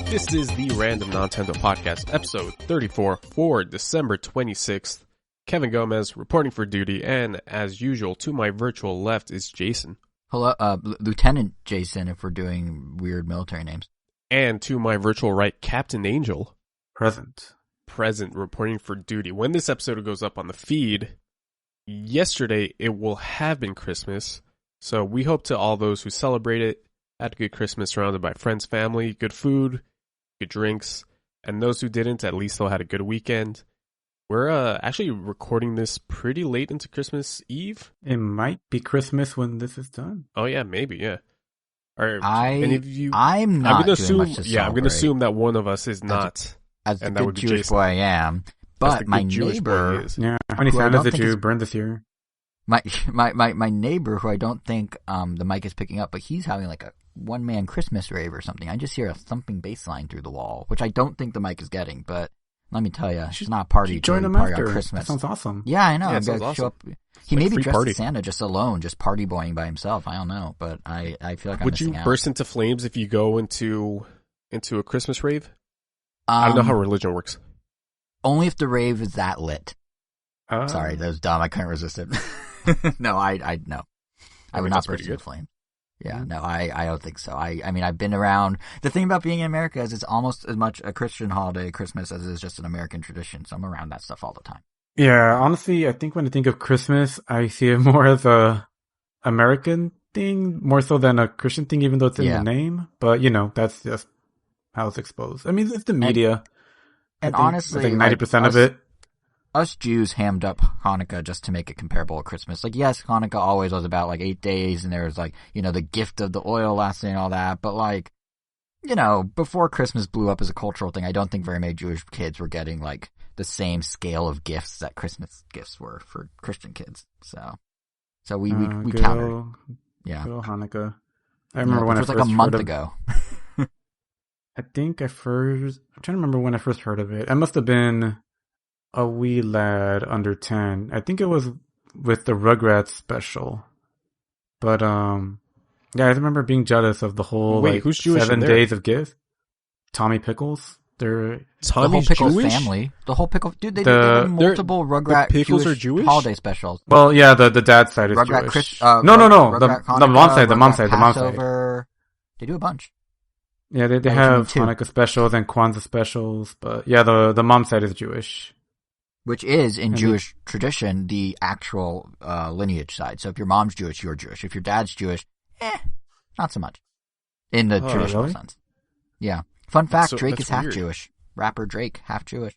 This is the Random Nontendo Podcast, episode 34 for December 26th. Kevin Gomez reporting for duty, and as usual, to my virtual left is Jason. Hello, Lieutenant Jason, if we're doing weird military names. And to my virtual right, Captain Angel. Present, reporting for duty. When this episode goes up on the feed, yesterday it will have been Christmas, so we hope to all those who celebrate it, had a good Christmas surrounded by friends, family, good food, good drinks, and those who didn't, at least they'll had a good weekend. We're actually recording this pretty late into Christmas Eve. it might be Christmas when this is done. Oh yeah, maybe, yeah. Are I'm not I'm gonna doing assume, much to yeah, I'm gonna celebrate. assume that one of us is not. As the and that good would be Jewish Jason. boy I am, As the but good my Jewish boy neighbor, is. Yeah, how many Who I Santas don't did think you is- burn this year? my neighbor, who I don't think the mic is picking up, but he's having like a one-man Christmas rave or something. I just hear a thumping bass line through the wall, which I don't think the mic is getting, but let me tell you, it's not a party. Join to them party after. on Christmas. That sounds awesome. Yeah, I know. Yeah, it I'm gonna sounds show awesome. up. He may like be free dressed party. as Santa just alone, just party boying by himself. I don't know, but I feel like I'm Would you missing out. burst into flames if you go into a Christmas rave? I don't know how religion works. Only if the rave is that lit. Uh, Sorry, that was dumb. I couldn't resist it. No, I no. I would mean, not that's burst pretty into good. flame. Yeah, Mhm. no, I don't think so. I mean, I've been around. The thing about being in America is it's almost as much a Christian holiday, Christmas, as it is just an American tradition. So I'm around that stuff all the time. Yeah, honestly, I think when I think of Christmas, I see it more as a American thing, more so than a Christian thing, even though it's in Yeah. the name. But, that's just how it's exposed. I mean, it's the media. And I think, honestly, I think like, 90% of us- it. Us Jews hammed up Hanukkah just to make it comparable to Christmas. Like, yes, Hanukkah always was about like 8 days, and there was like, the gift of the oil lasting and all that. But like, before Christmas blew up as a cultural thing, I don't think very many Jewish kids were getting like the same scale of gifts that Christmas gifts were for Christian kids. So we Good countered. old- Yeah. good old Hanukkah. I remember when it I was first like a month heard of, ago. I'm trying to remember when I first heard of it. I must have been a wee lad under 10. I think it was with the Rugrats special. But, yeah, I remember being jealous of the whole, Wait, who's Jewish in 7 there? days of gifts. Tommy Pickles. They're, The whole Tommy's Pickles Jewish? family. The whole Pickle... Dude, they The- did like multiple Rugrat Pickles are Jewish Jewish? holiday specials. well, yeah, the dad side is Rugrat Jewish. No. No. The Rugrat mom Hanukkah, side, the mom Rugrat side, the mom side. Passover. They do a bunch. Yeah, they That was have me too. Hanukkah specials and Kwanzaa specials. But, yeah, the mom side is Jewish. Which is, in And Jewish tradition, the actual lineage side. So if your mom's Jewish, you're Jewish. If your dad's Jewish, not so much. In the Oh, traditional really? sense. Yeah. Fun fact, So- Drake that's is half weird. Jewish. Rapper Drake, half Jewish.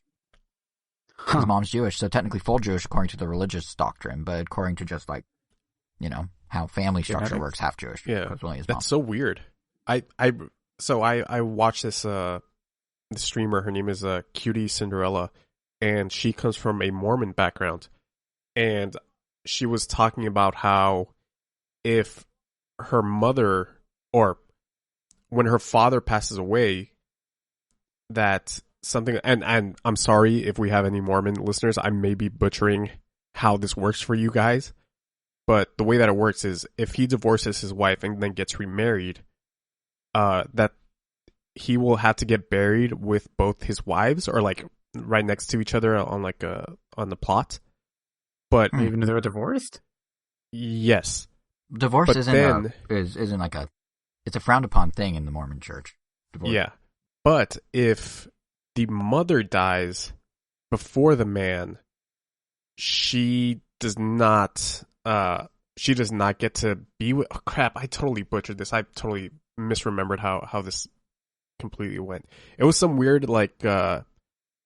Huh. His mom's Jewish, so technically full Jewish according to the religious doctrine, but according to just like, how family structure Genetics? works, half Jewish. Yeah, That's only his mom. that's so weird. I watched this the streamer. Her name is Cutie Cinderella, and she comes from a Mormon background, and she was talking about how if her mother or when her father passes away, that something and I'm sorry if we have any Mormon listeners, I may be butchering how this works for you guys, but the way that it works is if he divorces his wife and then gets remarried, that he will have to get buried with both his wives or like right next to each other on like on the plot. But Even if they're divorced? yes, Divorce but isn't then- isn't like it's a frowned upon thing in the Mormon church. Divorce. yeah. But if the mother dies before the man, she does not get to be with. Oh crap! I totally butchered this. I totally misremembered how this completely went. It was some weird like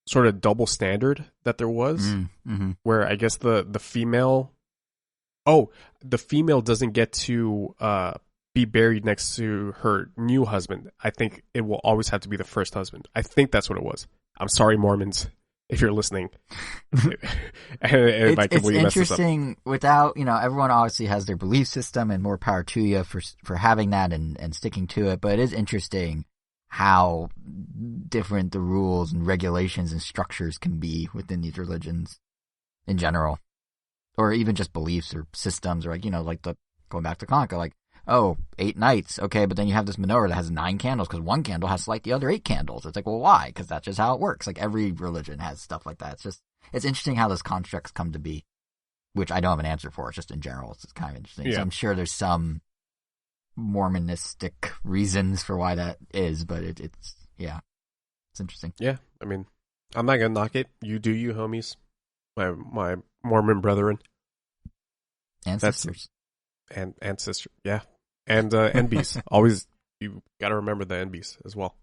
sort of double standard that there was, Mm-hmm. where I guess the female doesn't get to be buried next to her new husband. I think it will always have to be the first husband. I think that's what it was. I'm sorry, Mormons, if you're listening. and if I It's completely messed this up. interesting without, everyone obviously has their belief system and more power to you for having that and sticking to it. But it is interesting how different the rules and regulations and structures can be within these religions in general. or even just beliefs or systems, or like, like going back to Hanukkah, like, oh, 8 nights, okay, but then you have this menorah that has 9 candles because one candle has to light the other 8 candles. It's like, well, why? Because that's just how it works. Like, every religion has stuff like that. It's interesting how those constructs come to be, which I don't have an answer for. It's just in general, it's kind of interesting. Yeah. So I'm sure there's some Mormonistic reasons for why that is, but it's interesting. Yeah, I mean, I'm not gonna knock it. You do you, homies. My Mormon brethren And sisters. and sister, yeah, and NBs. Always, you got to remember the NBs as well.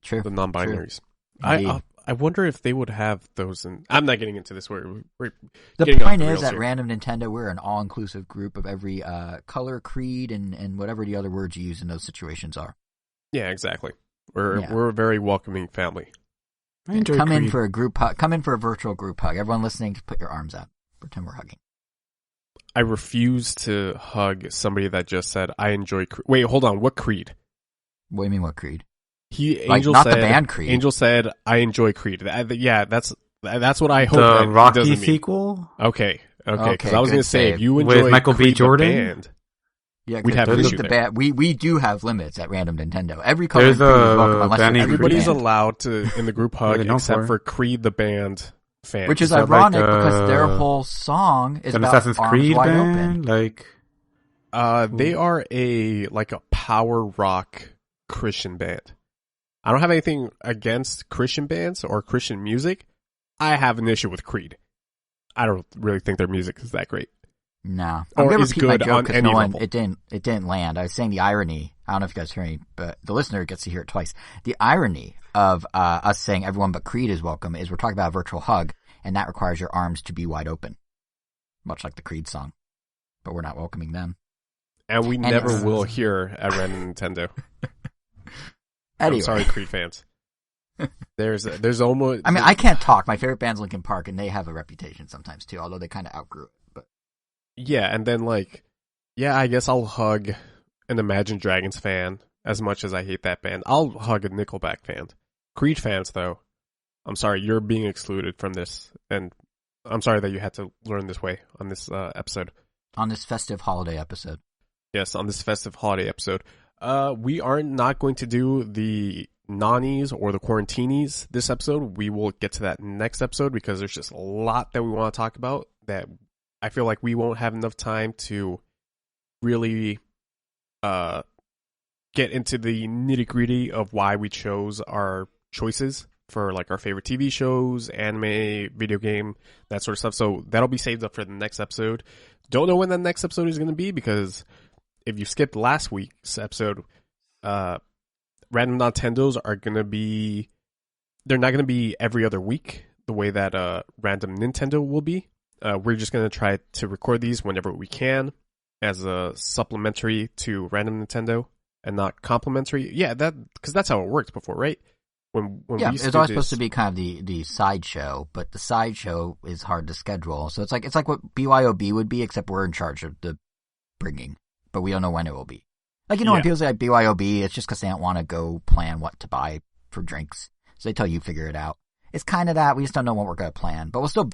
True. The non-binaries. Indeed. I wonder if they would have those. I'm not getting into this. We're the getting off point the is, rails at here. Random Nintendo, we're an all-inclusive group of every color, creed, and whatever the other words you use in those situations are. Yeah, exactly. We're a very welcoming family. I enjoy Come Creed. in for a group hug. Come in for a virtual group hug. Everyone listening, just put your arms out. Pretend we're hugging. I refuse to hug somebody that just said, I enjoy Creed. Wait, hold on. What Creed? What do you mean, what creed? Angel not said, the band Creed. Angel said, I enjoy Creed. Yeah, that's what I hope. The that Rocky doesn't mean. sequel? Okay. Because Okay, I was good going to say, save. if you With enjoy Michael B. Creed, Jordan? the band, Yeah, we'd have an issue there. We do have limits at Random Nintendo. Every color There's Creed is a welcome unless band you're named everybody's Creed. allowed to in the group hug What are they known except for? for Creed the band fans. Which is that ironic like, because their whole song is An about Assassin's arms Creed wide band? open. Like, They are a power rock Christian band. I don't have anything against Christian bands or Christian music. I have an issue with Creed. I don't really think their music is that great. No, Or I'm gonna is repeat my good joke on because any no one level. it didn't land. I was saying the irony. I don't know if you guys hear me, but the listener gets to hear it twice. The irony of us saying everyone but Creed is welcome is we're talking about a virtual hug, and that requires your arms to be wide open, much like the Creed song. But we're not welcoming them. And we never it's- will here at Random Nintendo. Anyway, I'm sorry, Creed fans. There's almost. I mean, I can't talk. My favorite band's Linkin Park, and they have a reputation sometimes too, although they kind of outgrew it. But Yeah, and then I guess I'll hug an Imagine Dragons fan as much as I hate that band. I'll hug a Nickelback fan. Creed fans, though, I'm sorry, you're being excluded from this, and I'm sorry that you had to learn this way on this episode. on this festive holiday episode, Yes, on this festive holiday episode. We are not going to do the Nani's or the Quarantinis this episode. We will get to that next episode because there's just a lot that we want to talk about that I feel like we won't have enough time to really get into the nitty-gritty of why we chose our choices for our favorite TV shows, anime, video game, that sort of stuff. So that'll be saved up for the next episode. Don't know when that next episode is going to be because if you skipped last week's episode, Random Nintendos are going to be, they're not going to be every other week the way that Random Nintendo will be. We're just going to try to record these whenever we can as a supplementary to Random Nintendo and not complimentary. Yeah, because that's how it worked before, right? When yeah, we used it's to always do supposed to this- be kind of the sideshow, but the sideshow is hard to schedule. So it's like what BYOB would be, except we're in charge of the bringing, but we don't know when it will be. When Yeah. people say BYOB, it's just because they don't want to go plan what to buy for drinks, so they tell you figure it out. It's kind of that. We just don't know what we're going to plan, but we'll still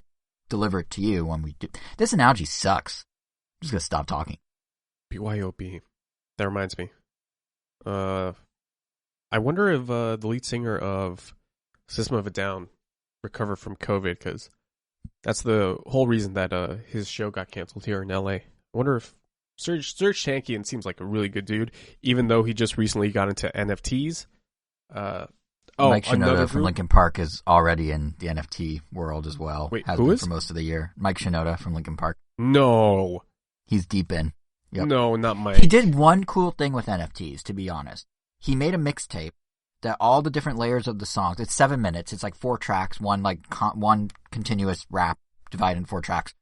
deliver it to you when we do. This analogy sucks. I'm just going to stop talking. BYOB. That reminds me. I wonder if the lead singer of System of a Down recovered from COVID, because that's the whole reason that his show got canceled here in LA. I wonder if Serge Tankian seems like a really good dude, even though he just recently got into NFTs. Mike another Shinoda from group? Linkin Park is already in the NFT world as well. Wait, Has who been is? for most of the year. Mike Shinoda from Linkin Park. No. He's deep in. Yep. No, not Mike. He did one cool thing with NFTs, to be honest. He made a mixtape that all the different layers of the songs, it's 7 minutes, it's 4 tracks, one continuous rap divided in 4 tracks.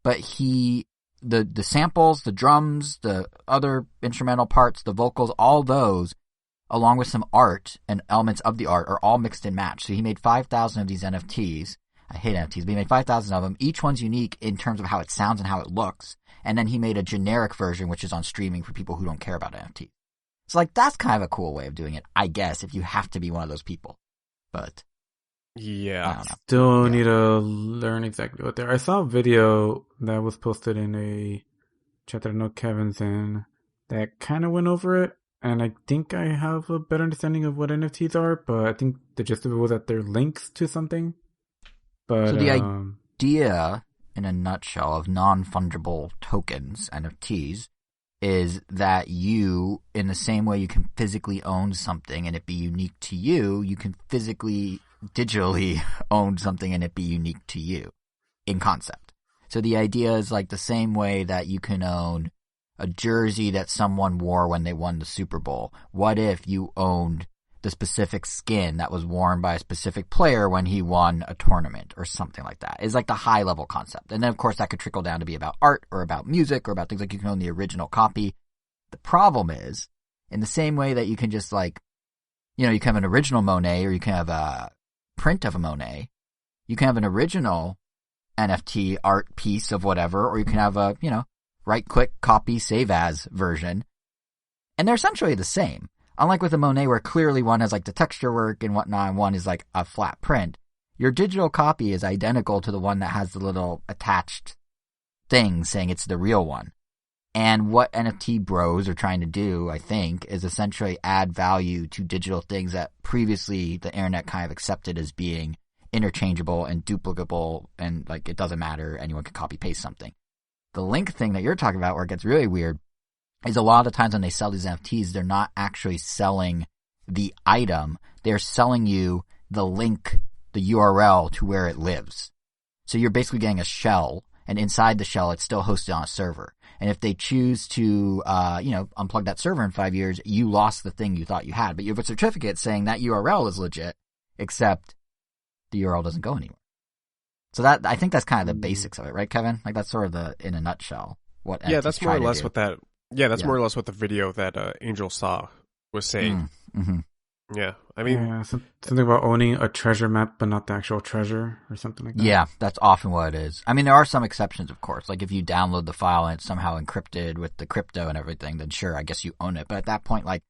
But the samples, the drums, the other instrumental parts, the vocals, all those, along with some art and elements of the art, are all mixed and matched. So he made 5,000 of these NFTs. I hate NFTs, but he made 5,000 of them. Each one's unique in terms of how it sounds and how it looks. And then he made a generic version, which is on streaming for people who don't care about NFTs. So that's kind of a cool way of doing it, I guess, if you have to be one of those people. But Yeah. I don't know. Still need to learn exactly what they're. I saw a video that was posted in a chat that I know Kevin's in that kind of went over it, and I think I have a better understanding of what NFTs are, but I think the gist of it was that they're links to something. But So the idea, in a nutshell, of non-fungible tokens, NFTs, is that you, in the same way you can physically own something and it be unique to you, you can physically, digitally own something and it be unique to you, in concept. So the idea is like the same way that you can own a jersey that someone wore when they won the Super Bowl. What if you owned the specific skin that was worn by a specific player when he won a tournament or something like that? It's like the high level concept. And then of course that could trickle down to be about art or about music or about things like you can own the original copy. The problem is, in the same way that you can just like, you can have an original Monet or you can have a print of a Monet, you can have an original NFT art piece of whatever, or you can have a, right click, copy, save as version. And they're essentially the same. Unlike with a Monet where clearly one has like the texture work and whatnot and one is like a flat print, your digital copy is identical to the one that has the little attached thing saying it's the real one. And what NFT bros are trying to do, I think, is essentially add value to digital things that previously the internet kind of accepted as being interchangeable and duplicable and like it doesn't matter, anyone can copy paste something. The link thing that you're talking about where it gets really weird is a lot of times when they sell these NFTs, they're not actually selling the item. They're selling you the link, the URL to where it lives. So you're basically getting a shell, and inside the shell, it's still hosted on a server. And if they choose to, unplug that server in 5 years, you lost the thing you thought you had. But you have a certificate saying that URL is legit, except the URL doesn't go anywhere. So I think that's kind of the basics of it, right, Kevin? Like that's sort of in a nutshell, what NFTs that's more or less what that. Yeah, that's Yeah. more or less what the video that Angel saw was saying. Mm-hmm. Yeah, I mean, something about owning a treasure map, but not the actual treasure, or something like that. Yeah, that's often what it is. I mean, there are some exceptions, of course. Like if you download the file and it's somehow encrypted with the crypto and everything, then sure, I guess you own it. But at that point, like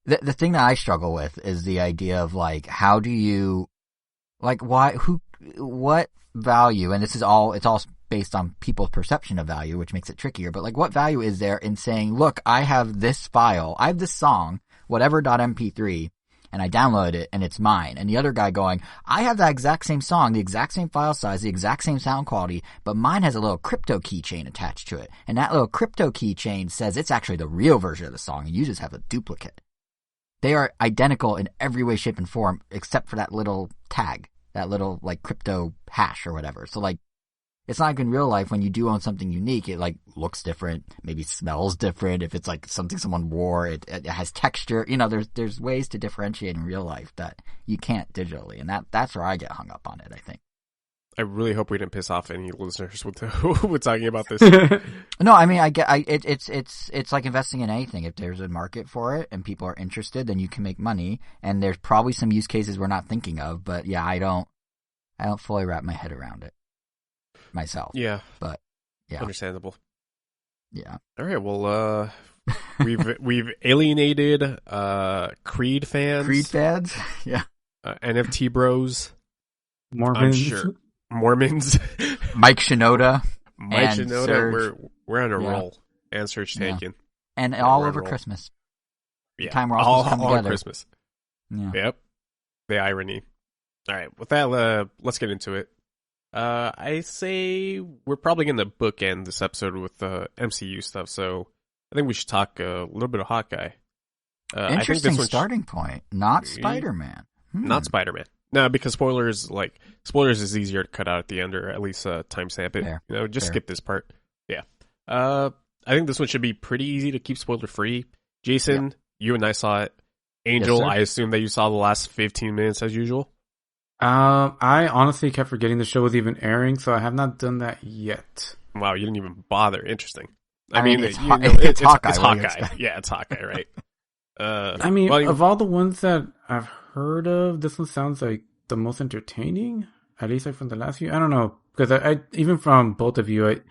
the thing that I struggle with is the idea of like, how do you, like, what value? And it's all based on people's perception of value, which makes it trickier. But like, what value is there in saying, look, I have this file, I have this song, whatever.mp3, and I downloaded it and it's mine. And the other guy going, I have that exact same song, the exact same file size, the exact same sound quality, but mine has a little crypto keychain attached to it. And that little crypto keychain says it's actually the real version of the song and you just have a duplicate. They are identical in every way, shape, and form except for that little tag, that little like crypto hash or whatever. So like, it's not like in real life when you do own something unique, it like looks different, maybe smells different. If it's like something someone wore, it has texture. There's ways to differentiate in real life that you can't digitally, and that's where I get hung up on it, I think. I really hope we didn't piss off any listeners with talking about this. No, I mean, it's like investing in anything. If there's a market for it and people are interested, then you can make money. And there's probably some use cases we're not thinking of, but yeah, I don't fully wrap my head around it myself. Yeah. But yeah. Understandable. Yeah. All right, well, we've alienated Creed fans. Yeah. NFT bros. Mormons. Mike Shinoda. We're on a roll. And Serge Tankian. And all over Christmas. Yeah. The time we're all supposed to come all together. Christmas. Yeah. Yep. The irony. All right, with that, let's get into it. I say we're probably going to bookend this episode with MCU stuff, so I think we should talk a little bit of Hawkeye. Interesting starting point. Not Spider-Man. Not Spider-Man. No, because spoilers is easier to cut out at the end, or at least timestamp it. Fair. Just skip this part. Yeah. I think this one should be pretty easy to keep spoiler free. Jason, you and I saw it. Angel, Yes, I assume that you saw the last 15 minutes as usual. I honestly kept forgetting the show was even airing, so I have not done that yet. Wow, you didn't even bother. Interesting. I mean, it's Hawkeye. It's Hawkeye. Yeah, it's Hawkeye, right? I mean, of all the ones that I've heard of, this one sounds like the most entertaining, at least like from the last few. I don't know, because I even from both of you, it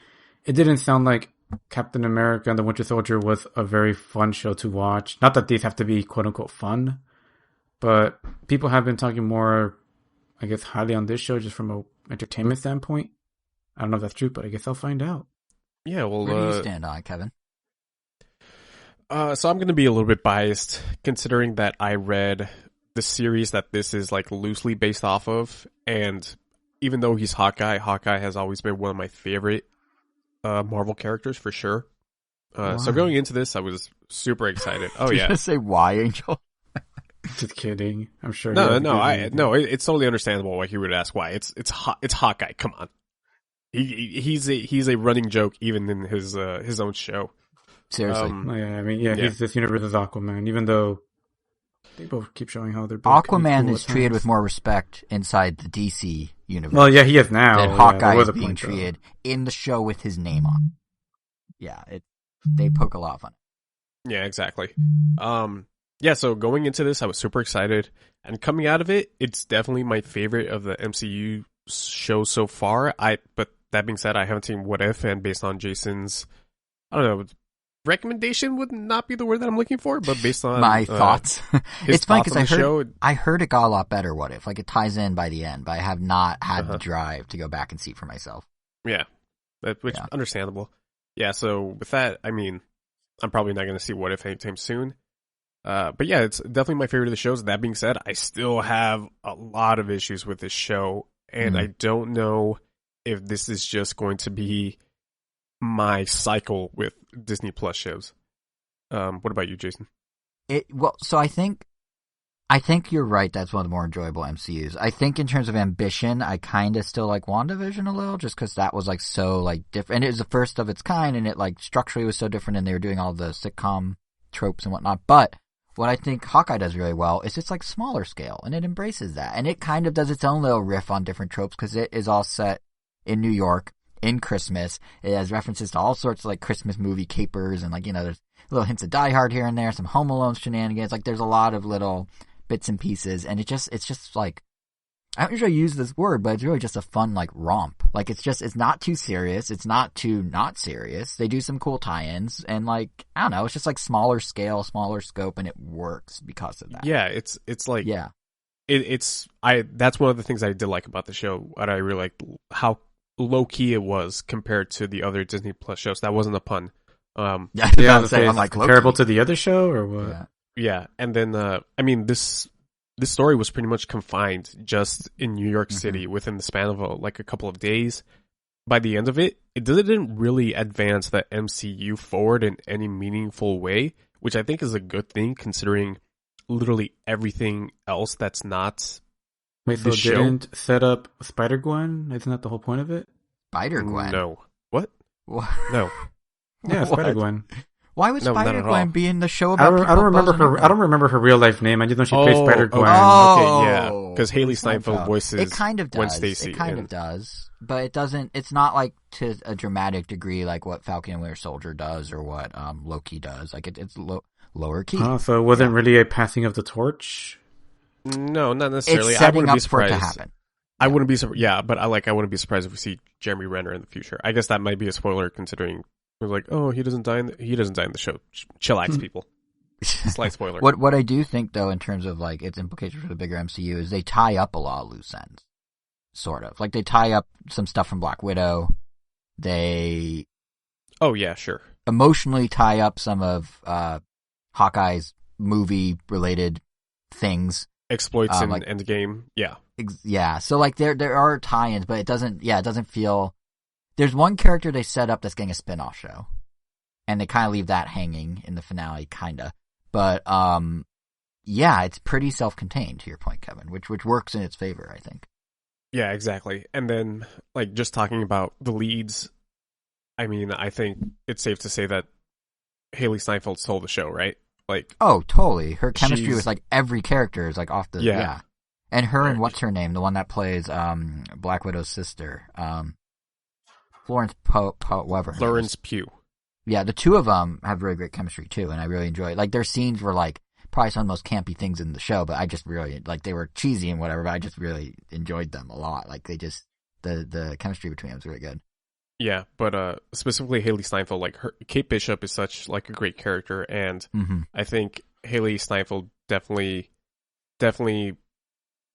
didn't sound like Captain America and the Winter Soldier was a very fun show to watch. Not that these have to be quote unquote fun, but people have been talking more I guess, highly on this show just from a entertainment standpoint. I don't know if that's true, but I guess I'll find out. Yeah, well, Where do you stand on it, Kevin? So I'm going to be a little bit biased, considering that I read the series that this is like loosely based off of, and even though he's Hawkeye, Hawkeye has always been one of my favorite Marvel characters for sure. So going into this, I was super excited. Oh Did yeah, you just say why, Angel? Just kidding. I'm sure. It's totally understandable why he would ask why. It's Hawkeye. Come on, he's a running joke even in his own show. Seriously. He's this universe's Aquaman, even though they both keep showing how they're both Aquaman cool is treated with more respect inside the DC universe. Well, yeah, he is now. Than Hawkeye is being point, treated in the show with his name on. Yeah, they poke a lot of fun. Yeah, exactly. So going into this, I was super excited, and coming out of it, it's definitely my favorite of the MCU shows so far. But that being said, I haven't seen What If, and based on Jason's, I don't know, recommendation would not be the word that I'm looking for, but based on my thoughts, it's funny because I heard it got a lot better. What If, like it ties in by the end, but I have not had the drive to go back and see it for myself. Yeah, understandable. Yeah, so with that, I mean, I'm probably not going to see What If anytime soon. But yeah, it's definitely my favorite of the shows. That being said, I still have a lot of issues with this show, and I don't know if this is just going to be my cycle with Disney Plus shows. What about you, Jason? So I think you're right. That's one of the more enjoyable MCUs. I think in terms of ambition, I kind of still like WandaVision a little, just because that was like so like different. And it was the first of its kind, and it like structurally was so different, and they were doing all the sitcom tropes and whatnot. But what I think Hawkeye does really well is it's like smaller scale, and it embraces that, and it kind of does its own little riff on different tropes because it is all set in New York in Christmas. It has references to all sorts of like Christmas movie capers, and like there's little hints of Die Hard here and there, some Home Alone shenanigans. Like there's a lot of little bits and pieces, and it's just like, I don't usually use this word, but it's really just a fun like romp. Like it's not too serious, it's not too not serious. They do some cool tie-ins, and like I don't know, it's just like smaller scale, smaller scope, and it works because of that. Yeah, it's like that's one of the things I did like about the show. What I really liked, how low key it was compared to the other Disney Plus shows. That wasn't a pun. I'm like comparable to the other show or what? Yeah, and then I mean this story was pretty much confined just in New York City within the span of a couple of days. By the end of it, it didn't really advance the MCU forward in any meaningful way, which I think is a good thing considering literally everything else that's not. Wait, so didn't set up Spider-Gwen? Isn't that the whole point of it? Spider-Gwen? No. What? No. Yeah, Spider-Gwen. Why would Spider-Gwen be in the show about I don't remember her real life name. I just know she plays Spider-Gwen. Okay, yeah. Because Haley Steinfeld voices it kind of does. Gwen Stacy. It kind of does. But it doesn't, it's not like to a dramatic degree like what Falcon and Winter Soldier does or what Loki does. Like it's lower key. So it wasn't really a passing of the torch? No, not necessarily. It's setting up for it to happen. I wouldn't be surprised. Yeah, but I wouldn't be surprised if we see Jeremy Renner in the future. I guess that might be a spoiler considering we're like, oh, he doesn't die in the show. Chillax, people. Slight spoiler. What I do think though, in terms of like its implications for the bigger MCU, is they tie up a lot of loose ends. Sort of like they tie up some stuff from Black Widow. They. Oh yeah, sure. Emotionally tie up some of Hawkeye's movie related things. Exploits in Endgame. Yeah. Yeah. So like there are tie-ins, but it doesn't feel. There's one character they set up that's getting a spin-off show, and they kind of leave that hanging in the finale, kinda. But yeah, it's pretty self-contained to your point, Kevin, which works in its favor, I think. Yeah, exactly. And then like just talking about the leads, I mean, I think it's safe to say that Haley Steinfeld stole the show, right? Like, oh, totally. Her chemistry with like every character is like off the yeah. And her and what's her name, the one that plays Black Widow's sister, Florence Pugh. Yeah, the two of them have really great chemistry too, and I really enjoy it. Like their scenes were like probably some of the most campy things in the show, but I just really like they were cheesy and whatever, but I just really enjoyed them a lot. Like they just the chemistry between them was really good. Yeah, but specifically Haley Steinfeld, like Kate Bishop is such like a great character, and I think Haley Steinfeld definitely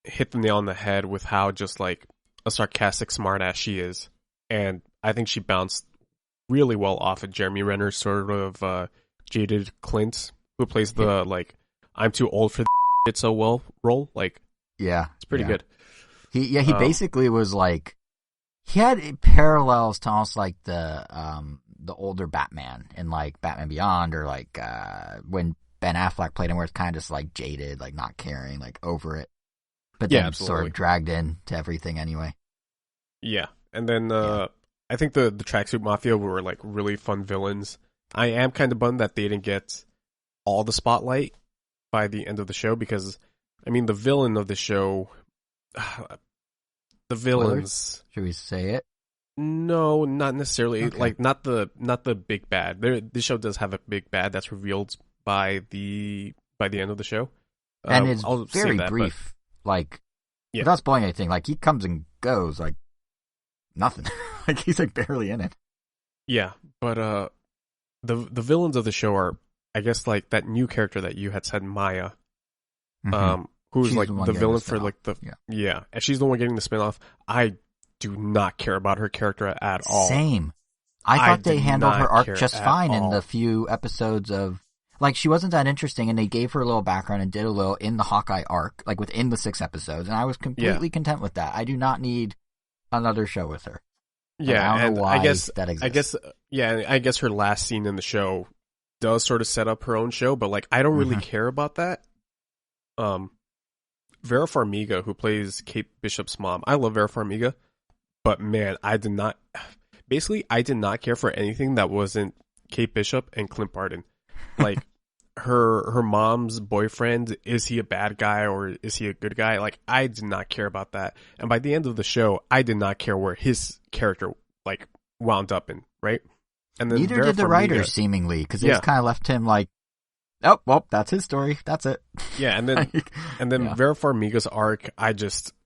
hit the nail on the head with how just like a sarcastic smartass she is, and I think she bounced really well off of Jeremy Renner's sort of jaded Clint, who plays the like I'm too old for it so well role. Like, yeah, it's pretty good. He basically was like, he had parallels to almost like the older Batman in like Batman Beyond, or like when Ben Affleck played him, where it's kind of just like jaded, like not caring, like over it, but then sort of dragged into everything anyway. Yeah, and then I think the Tracksuit Mafia were like really fun villains. I am kind of bummed that they didn't get all the spotlight by the end of the show, because I mean the villain of the show, the villains. Should we say it? No, not necessarily. Okay. Like not the big bad. This show does have a big bad that's revealed by the end of the show, and it's very brief. Like, without spoiling anything, like he comes and goes like nothing. Like he's like barely in it. Yeah, but the villains of the show are, I guess, like that new character that you had said, Maya, who's she's like the villain for like the and she's the one getting the spinoff. I do not care about her character at all. Same. I thought they handled her arc just fine in the few episodes of, like, she wasn't that interesting, and they gave her a little background and did a little in the Hawkeye arc, like within the 6 episodes, and I was completely content with that. I do not need another show with her. Yeah, I don't know why I guess that exists. I guess her last scene in the show does sort of set up her own show, but like I don't really care about that. Vera Farmiga, who plays Kate Bishop's mom, I love Vera Farmiga, but man, I did not care for anything that wasn't Kate Bishop and Clint Barton. Like her mom's boyfriend, is he a bad guy or is he a good guy? Like I did not care about that. And by the end of the show, I did not care where his character like wound up in, right? And then neither did the writers, seemingly, because they just kind of left him like, oh, well, that's his story. That's it. Yeah, and then Vera Farmiga's arc,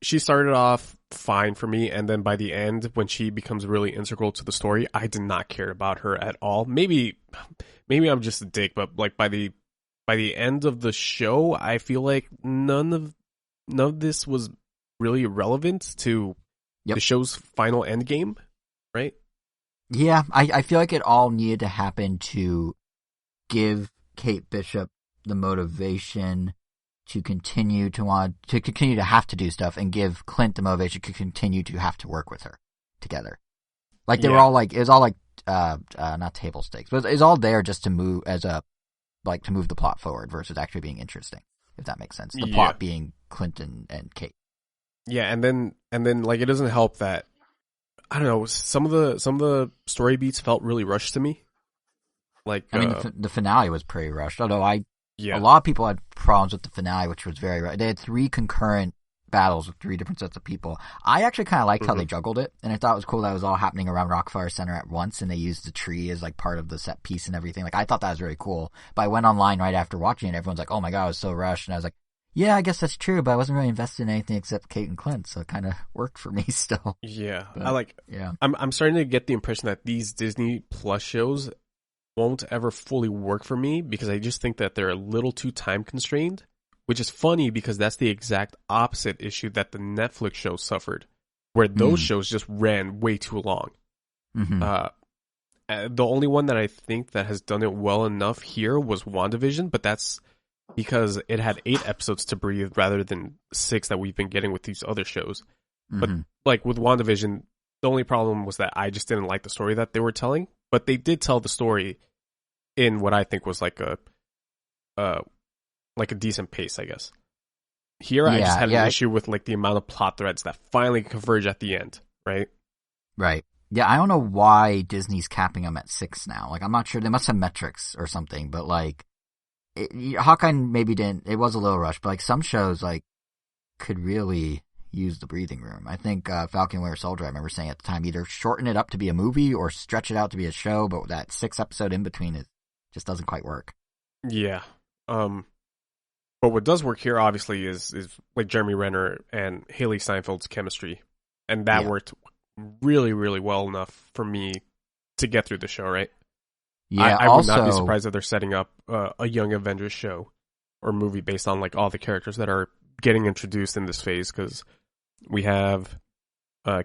she started off fine for me, and then by the end, when she becomes really integral to the story, I did not care about her at all. Maybe I'm just a dick, but like by the end of the show, I feel like none of this was really relevant to the show's final end game, right? Yeah, I feel like it all needed to happen to give Kate Bishop the motivation to continue to have to do stuff, and give Clint the motivation to continue to have to work with her together. Like they were all like, it was all like not table stakes, but it's all there just to move to move the plot forward versus actually being interesting, if that makes sense. The plot being Clint and Kate. Yeah, and then like it doesn't help that, I don't know, some of the story beats felt really rushed to me. Like I mean, the finale was pretty rushed. Although a lot of people had problems with the finale, which was very rushed. They had 3 concurrent battles with 3 different sets of people. I actually kind of liked how they juggled it, and I thought it was cool that it was all happening around Rockefeller Center at once, and they used the tree as like part of the set piece and everything. Like I thought that was very cool. But I went online right after watching it. Everyone's like, "Oh my god, it was so rushed," and I was like, "Yeah, I guess that's true," but I wasn't really invested in anything except Kate and Clint, so it kind of worked for me still. Yeah, but, I'm starting to get the impression that these Disney Plus shows won't ever fully work for me, because I just think that they're a little too time constrained, which is funny because that's the exact opposite issue that the Netflix shows suffered, where those shows just ran way too long. The only one that I think that has done it well enough here was WandaVision, but that's because it had 8 episodes to breathe rather than 6 that we've been getting with these other shows. But like with WandaVision, the only problem was that I just didn't like the story that they were telling, but they did tell the story in what I think was like a decent pace, I guess. Here, I just had an issue with like the amount of plot threads that finally converge at the end, right? Right. Yeah, I don't know why Disney's capping them at 6 now. Like, I'm not sure. They must have metrics or something, but like, Hawkeye maybe didn't. It was a little rushed, but like some shows like could really use the breathing room. I think Falcon and Winter Soldier, I remember saying at the time, either shorten it up to be a movie or stretch it out to be a show, but that 6 episode in between just doesn't quite work. Yeah. But what does work here, obviously, is like Jeremy Renner and Haley Steinfeld's chemistry, and that worked really, really well enough for me to get through the show, right? Yeah, I would not be surprised if they're setting up a Young Avengers show or movie based on like all the characters that are getting introduced in this phase because we have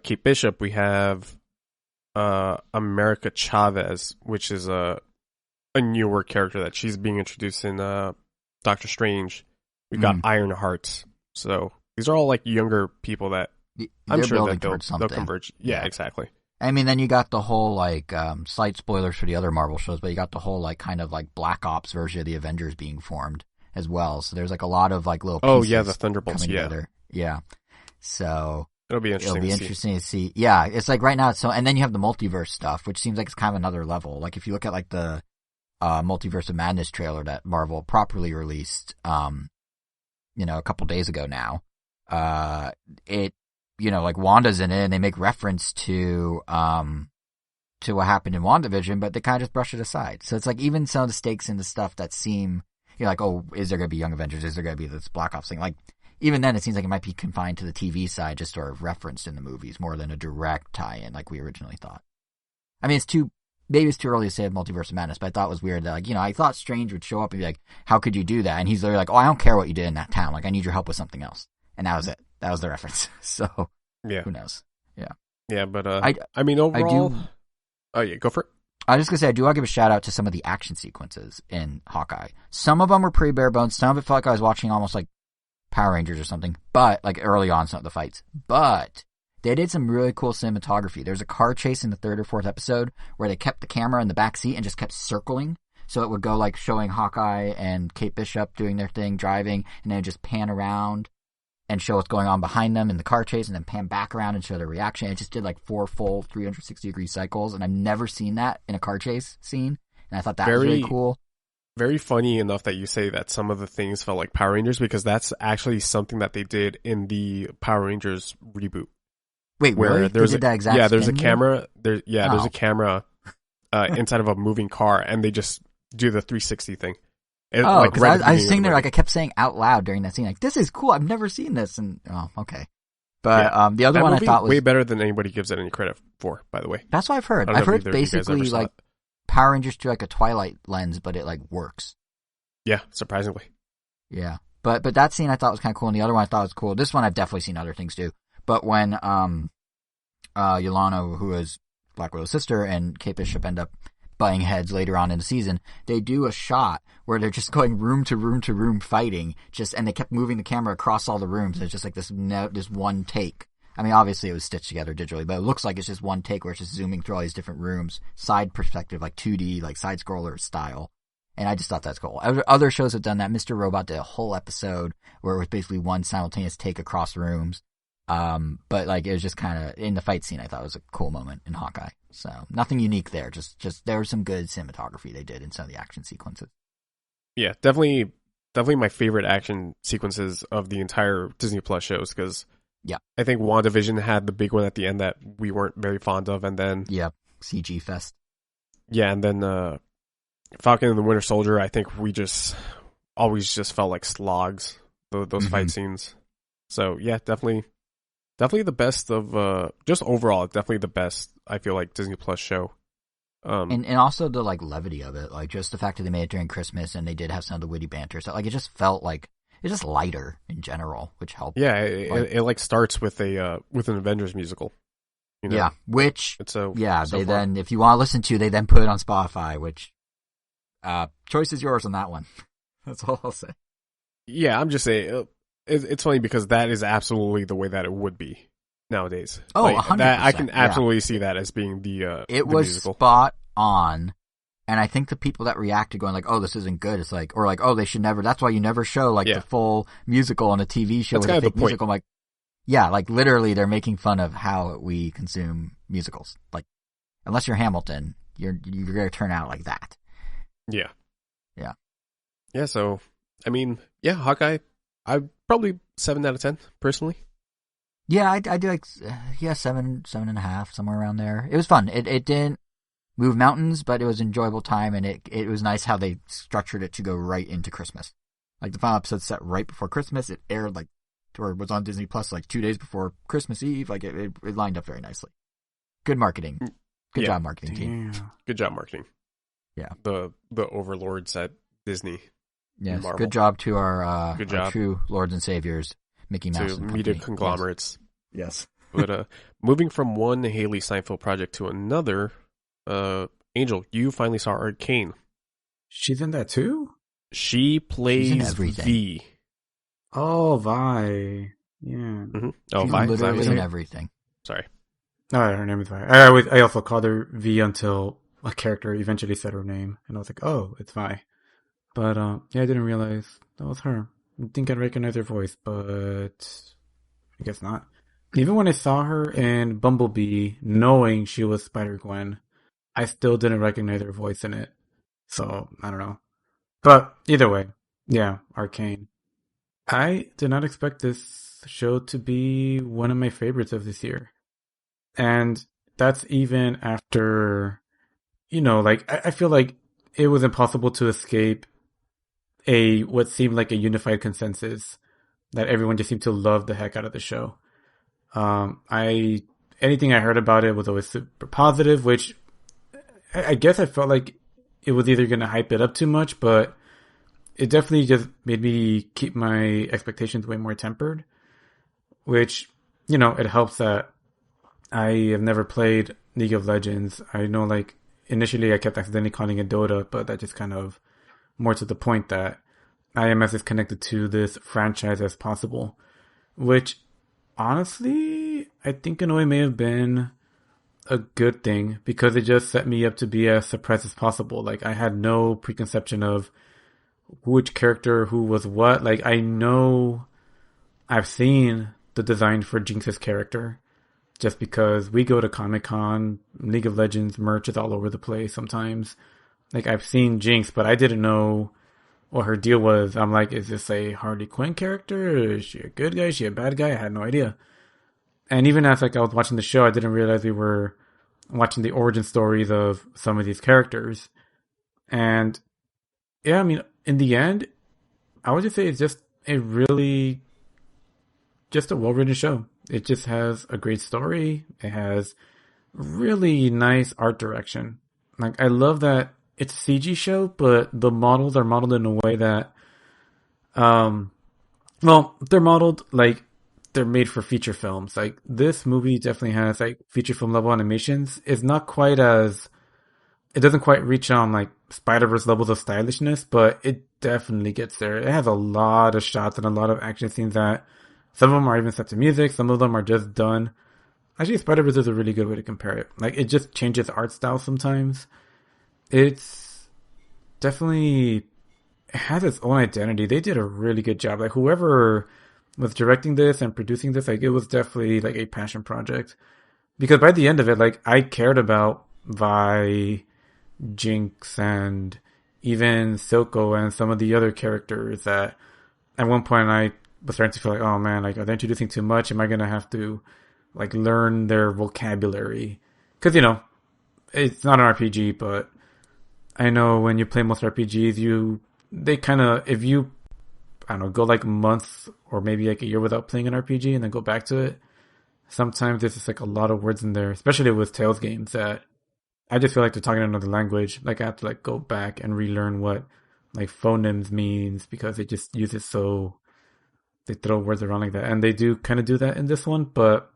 Kate Bishop, we have America Chavez, which is a newer character that she's being introduced in Doctor Strange. We've got Ironheart. So these are all like younger people that I'm sure that they'll converge. Yeah, exactly. I mean, then you got the whole like slight spoilers for the other Marvel shows, but you got the whole like kind of like Black Ops version of the Avengers being formed as well. So there's like a lot of like little pieces the Thunderbolts together. Yeah. So it'll be interesting to see. Yeah, it's like right now it's and then you have the multiverse stuff, which seems like it's kind of another level. Like if you look at like the Multiverse of Madness trailer that Marvel properly released a couple days ago now. It like Wanda's in it and they make reference to what happened in WandaVision, but they kind of just brush it aside. So it's like even some of the stakes in the stuff that seem like, oh, is there going to be Young Avengers? Is there going to be this Black Ops thing? Like even then it seems like it might be confined to the TV side, just sort of referenced in the movies more than a direct tie-in like we originally thought. I mean, maybe it's too early to say Multiverse of Madness, but I thought it was weird that, like, I thought Strange would show up and be like, how could you do that? And he's literally like, oh, I don't care what you did in that town. Like, I need your help with something else. And that was it. That was the reference. So, yeah. Who knows? Yeah. Yeah, but, I mean, overall... Oh, yeah, go for it. I was just going to say, I do want to give a shout out to some of the action sequences in Hawkeye. Some of them were pretty bare bones. Some of it felt like I was watching almost like Power Rangers or something, but, like, early on some of the fights. But... they did some really cool cinematography. There's a car chase in the 3rd or 4th episode where they kept the camera in the back seat and just kept circling. So it would go like showing Hawkeye and Kate Bishop doing their thing, driving, and then just pan around and show what's going on behind them in the car chase and then pan back around and show their reaction. It just did like 4 full 360-degree cycles, and I've never seen that in a car chase scene. And I thought that was really cool. Very funny enough that you say that some of the things felt like Power Rangers because that's actually something that they did in the Power Rangers reboot. Wait, really? There's a camera. There's a camera inside of a moving car, and they just do the 360 thing. Because I was sitting there, like I kept saying out loud during that scene, like this is cool. I've never seen this, and okay. But the other one I thought was way better than anybody gives it any credit for. By the way, that's what I've heard. I've heard basically like Power Rangers through like a Twilight lens, but it like works. Yeah, surprisingly. Yeah, but that scene I thought was kind of cool, and the other one I thought was cool. This one I've definitely seen other things too. But when Yolanda, who is Black Widow's sister, and Kate Bishop end up butting heads later on in the season, they do a shot where they're just going room to room to room fighting, and they kept moving the camera across all the rooms. And it's just like this one take. I mean, obviously it was stitched together digitally, but it looks like it's just one take where it's just zooming through all these different rooms, side perspective, like 2D, like side scroller style. And I just thought that's cool. Other shows have done that. Mr. Robot did a whole episode where it was basically one simultaneous take across rooms. But like it was just kind of in the fight scene. I thought it was a cool moment in Hawkeye. So nothing unique there. Just there was some good cinematography they did in some of the action sequences. Yeah, definitely my favorite action sequences of the entire Disney Plus shows because I think WandaVision had the big one at the end that we weren't very fond of, and then CG Fest. Yeah, and then Falcon and the Winter Soldier. I think we just always just felt like slogs. Those fight scenes. So yeah, definitely the best of just overall, definitely the best. I feel like Disney Plus show, and also the like levity of it, like just the fact that they made it during Christmas and they did have some of the witty banter. So like it just felt like it's just lighter in general, which helped. Yeah, it like starts with an Avengers musical. You know? Yeah, which it's so they then if you want to listen to, they then put it on Spotify. Which choice is yours on that one. That's all I'll say. Yeah, I'm just saying. It's funny because that is absolutely the way that it would be nowadays. Oh, like, 100%. I can absolutely see that as being the was musical. Spot on, and I think the people that reacted going like, "Oh, this isn't good," it's like, or like, "Oh, they should never." That's why you never show like the full musical on a TV show. That's with kind a of fake the point. musical. I'm like, yeah, like literally, they're making fun of how we consume musicals. Like, unless you're Hamilton, you're gonna turn out like that. Yeah. So I mean, Hawkeye. I probably 7 out of 10 personally. Yeah, I do like 7.5, somewhere around there. It was fun. It didn't move mountains, but it was an enjoyable time, and it was nice how they structured it to go right into Christmas. Like the final episode set right before Christmas. It aired or was on Disney Plus like 2 days before Christmas Eve. Like it lined up very nicely. Good marketing. Good job, marketing team. Good job, marketing. Yeah. The overlords at Disney. Yes, Marvel. good job to our true lords and saviors, Mickey Mouse to and media Company. conglomerates. Yes. But moving from one Haley Steinfeld project to another, Angel, you finally saw Arcane. She's in that too? She plays She's in everything. V. Oh, Vi. Yeah. Mm-hmm. Oh, She's Vi. literally in everything. Sorry. Oh, yeah, her name is Vi. I also called her V until a character eventually said her name, and I was like, oh, it's Vi. But yeah, I didn't realize that was her. I think I'd recognize her voice, but I guess not. Even when I saw her in Bumblebee, knowing she was Spider-Gwen, I still didn't recognize her voice in it. So, I don't know. But either way, yeah, Arcane. I did not expect this show to be one of my favorites of this year. And that's even after, like, I feel like it was impossible to escape what seemed like a unified consensus that everyone just seemed to love the heck out of the show. Anything I heard about it was always super positive, which I guess I felt like it was either going to hype it up too much, but it definitely just made me keep my expectations way more tempered, which, it helps that I have never played League of Legends. I know, like, initially I kept accidentally calling it Dota, but that just kind of more to the point that I am as connected to this franchise as possible, which honestly, I think in a way may have been a good thing because it just set me up to be as surprised as possible. Like, I had no preconception of which character who was what. Like, I know I've seen the design for Jinx's character just because we go to Comic-Con, League of Legends merch is all over the place sometimes. Like, I've seen Jinx, but I didn't know what her deal was. I'm like, is this a Harley Quinn character? Is she a good guy? Is she a bad guy? I had no idea. And even as I was watching the show, I didn't realize we were watching the origin stories of some of these characters. And yeah, I mean, in the end, I would just say it's just a well-written show. It just has a great story. It has really nice art direction. Like, I love that it's a CG show, but the models are modeled in a way that, they're modeled like they're made for feature films. Like, this movie definitely has like feature film level animations. It doesn't quite reach on like Spider-Verse levels of stylishness, but it definitely gets there. It has a lot of shots and a lot of action scenes that some of them are even set to music. Some of them are just done. Actually, Spider-Verse is a really good way to compare it. Like, it just changes art style sometimes. It's definitely, it has its own identity. They did a really good job. Like, whoever was directing this and producing this, like, it was definitely like a passion project. Because by the end of it, like, I cared about Vi, Jinx, and even Silco and some of the other characters that at one point I was starting to feel like, oh man, like, are they introducing too much? Am I going to have to like learn their vocabulary? Because, it's not an RPG, but I know when you play most RPGs, they kind of, if you, I don't know, go like months or maybe like a year without playing an RPG and then go back to it, sometimes there's just like a lot of words in there, especially with Tales games, that I just feel like they're talking another language. Like, I have to like go back and relearn what like phonemes means because they just use it so they throw words around like that. And they do kind of do that in this one, but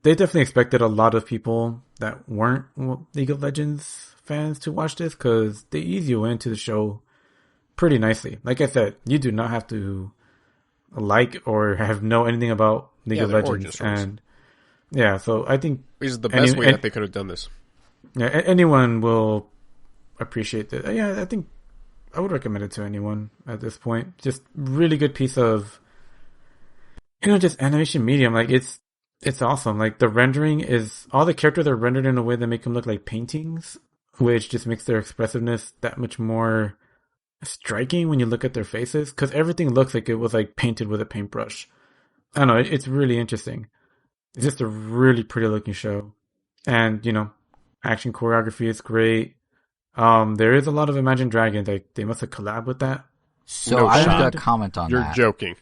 they definitely expected a lot of people that weren't League of Legends fans to watch this because they ease you into the show pretty nicely. Like I said, you do not have to like or know anything about League of Legends. And yeah, so I think this is the best way that they could have done this. Yeah, anyone will appreciate it. Yeah, I think I would recommend it to anyone at this point. Just really good piece of, just animation medium. Like, it's awesome. Like, the rendering is, all the characters are rendered in a way that make them look like paintings, which just makes their expressiveness that much more striking when you look at their faces, because everything looks like it was like painted with a paintbrush. I don't know, it's really interesting. It's just a really pretty looking show. And, action choreography is great. There is a lot of Imagine Dragons. Like, they must have collabed with that. So I was going to comment on that. You're joking.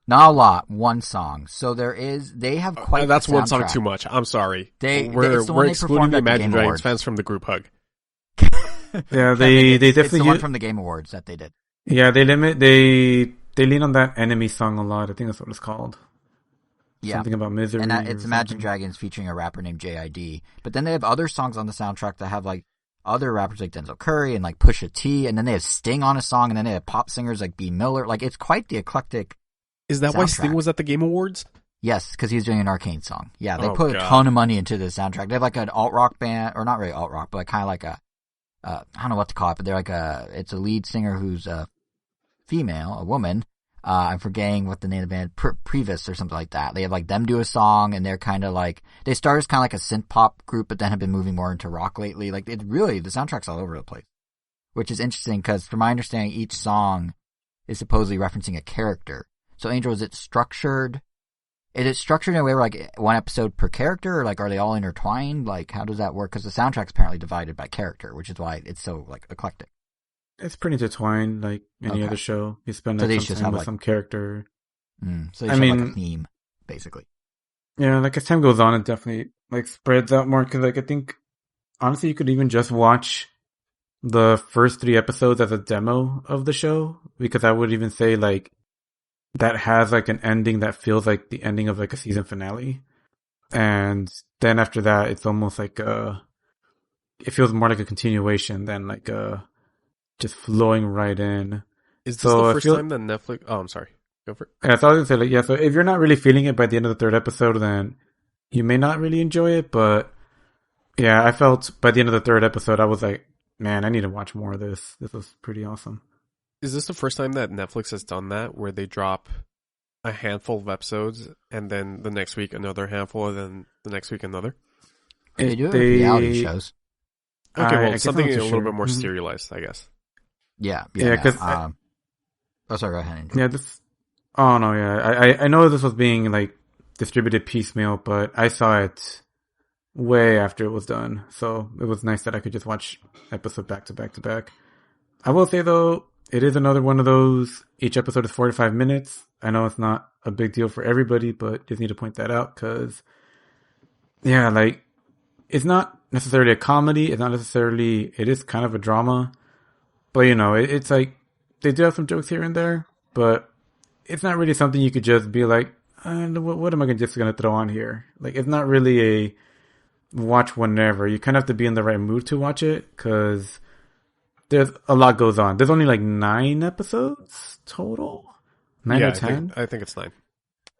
Not a lot. One song. So they have quite. That's the one song soundtrack. too much. I'm sorry. We're excluding the Imagine Dragons fans from the group hug. Yeah, they definitely. It's the one from the Game Awards that they did. Yeah, they they lean on that enemy song a lot. I think that's what it's called. Yeah. Something about misery. And it's Imagine something. Dragons featuring a rapper named JID. But then they have other songs on the soundtrack that have like other rappers like Denzel Curry and like Pusha T, and then they have Sting on a song, and then they have pop singers like B. Miller. Like, it's quite the eclectic. Is that soundtrack. Why Sting was at the Game Awards? Yes, because he was doing an Arcane song. Yeah, they Oh, put God. a ton of money into the soundtrack. They have like an alt rock band, or not really alt rock, but kind of like a I don't know what to call it, but they're like it's a lead singer who's a female, a woman. I'm forgetting what the name of the band, Previs or something like that. They have like them do a song, and they're kind of like, they started as kind of like a synth pop group, but then have been moving more into rock lately. Like, it really, the soundtrack's all over the place, which is interesting because from my understanding, each song is supposedly referencing a character. So Angel, is it structured in a way where like one episode per character, or like are they all intertwined? Like, how does that work? Because the soundtrack's apparently divided by character, which is why it's so like eclectic. It's pretty intertwined, like any other show. You spend So like, they some just time have with like some character. So they should have like a theme, basically. Yeah, like as time goes on, it definitely like spreads out more. Because like I think honestly, you could even just watch the first 3 episodes as a demo of the show, because I would even say like that has like an ending that feels like the ending of like a season finale, and then after that, it's almost like it feels more like a continuation than like just flowing right in. Is this the first time that Netflix... Oh, I'm sorry. Go for it. Yeah, so I was gonna say, like, so if you're not really feeling it by the end of the 3rd episode, then you may not really enjoy it, but yeah, I felt by the end of the 3rd episode, I was like, man, I need to watch more of this. This was pretty awesome. Is this the first time that Netflix has done that, where they drop a handful of episodes, and then the next week another handful, and then the next week another? They do it with reality shows. Okay, well, I something a guess little bit more serialized, I guess. Yeah, because sorry, go ahead. Yeah, this. Oh no, yeah, I know this was being like distributed piecemeal, but I saw it way after it was done, so it was nice that I could just watch episode back to back to back. I will say though, it is another one of those. Each episode is 45 minutes. I know it's not a big deal for everybody, but just need to point that out because, yeah, like it's not necessarily a comedy. It's not necessarily. It is kind of a drama. But, you know, it's like, they do have some jokes here and there, but it's not really something you could just be like, what am I just going to throw on here? Like, it's not really a watch whenever. You kind of have to be in the right mood to watch it, because there's a lot goes on. There's only like 9 episodes total? 9 or 10? I think it's 9.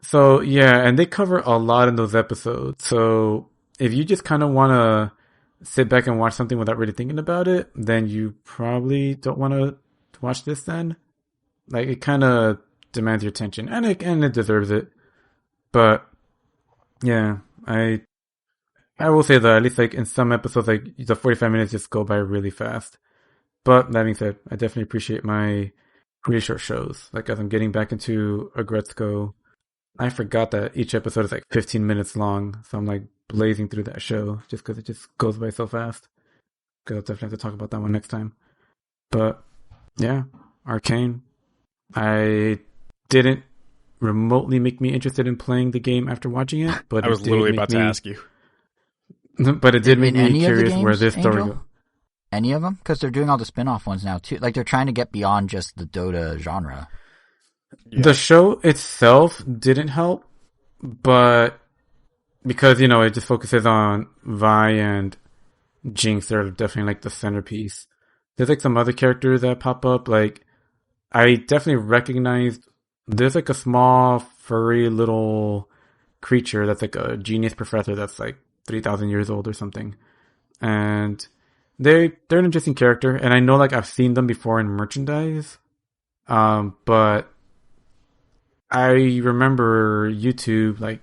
So, yeah, and they cover a lot in those episodes. So, if you just kind of want to sit back and watch something without really thinking about it, then you probably don't want to watch this then. Like, it kind of demands your attention, and it deserves it. But, yeah, I will say that at least like in some episodes, like the 45 minutes just go by really fast. But that being said, I definitely appreciate my really short shows. Like, as I'm getting back into Agretzko, I forgot that each episode is like 15 minutes long, so I'm like blazing through that show just because it just goes by so fast. Because I'll definitely have to talk about that one next time. But yeah, Arcane. I didn't remotely make me interested in playing the game after watching it, but I was literally about to ask you. But it did make me curious games, where this story goes. Any of them? Because they're doing all the spin-off ones now too. Like, they're trying to get beyond just the Dota genre. Yeah. The show itself didn't help, but because, you know, it just focuses on Vi and Jinx, they're definitely like the centerpiece. There's like some other characters that pop up. Like, I definitely recognized there's like a small furry little creature that's like a genius professor that's like 3,000 years old or something. And they're an interesting character, and I know like I've seen them before in merchandise. But I remember YouTube like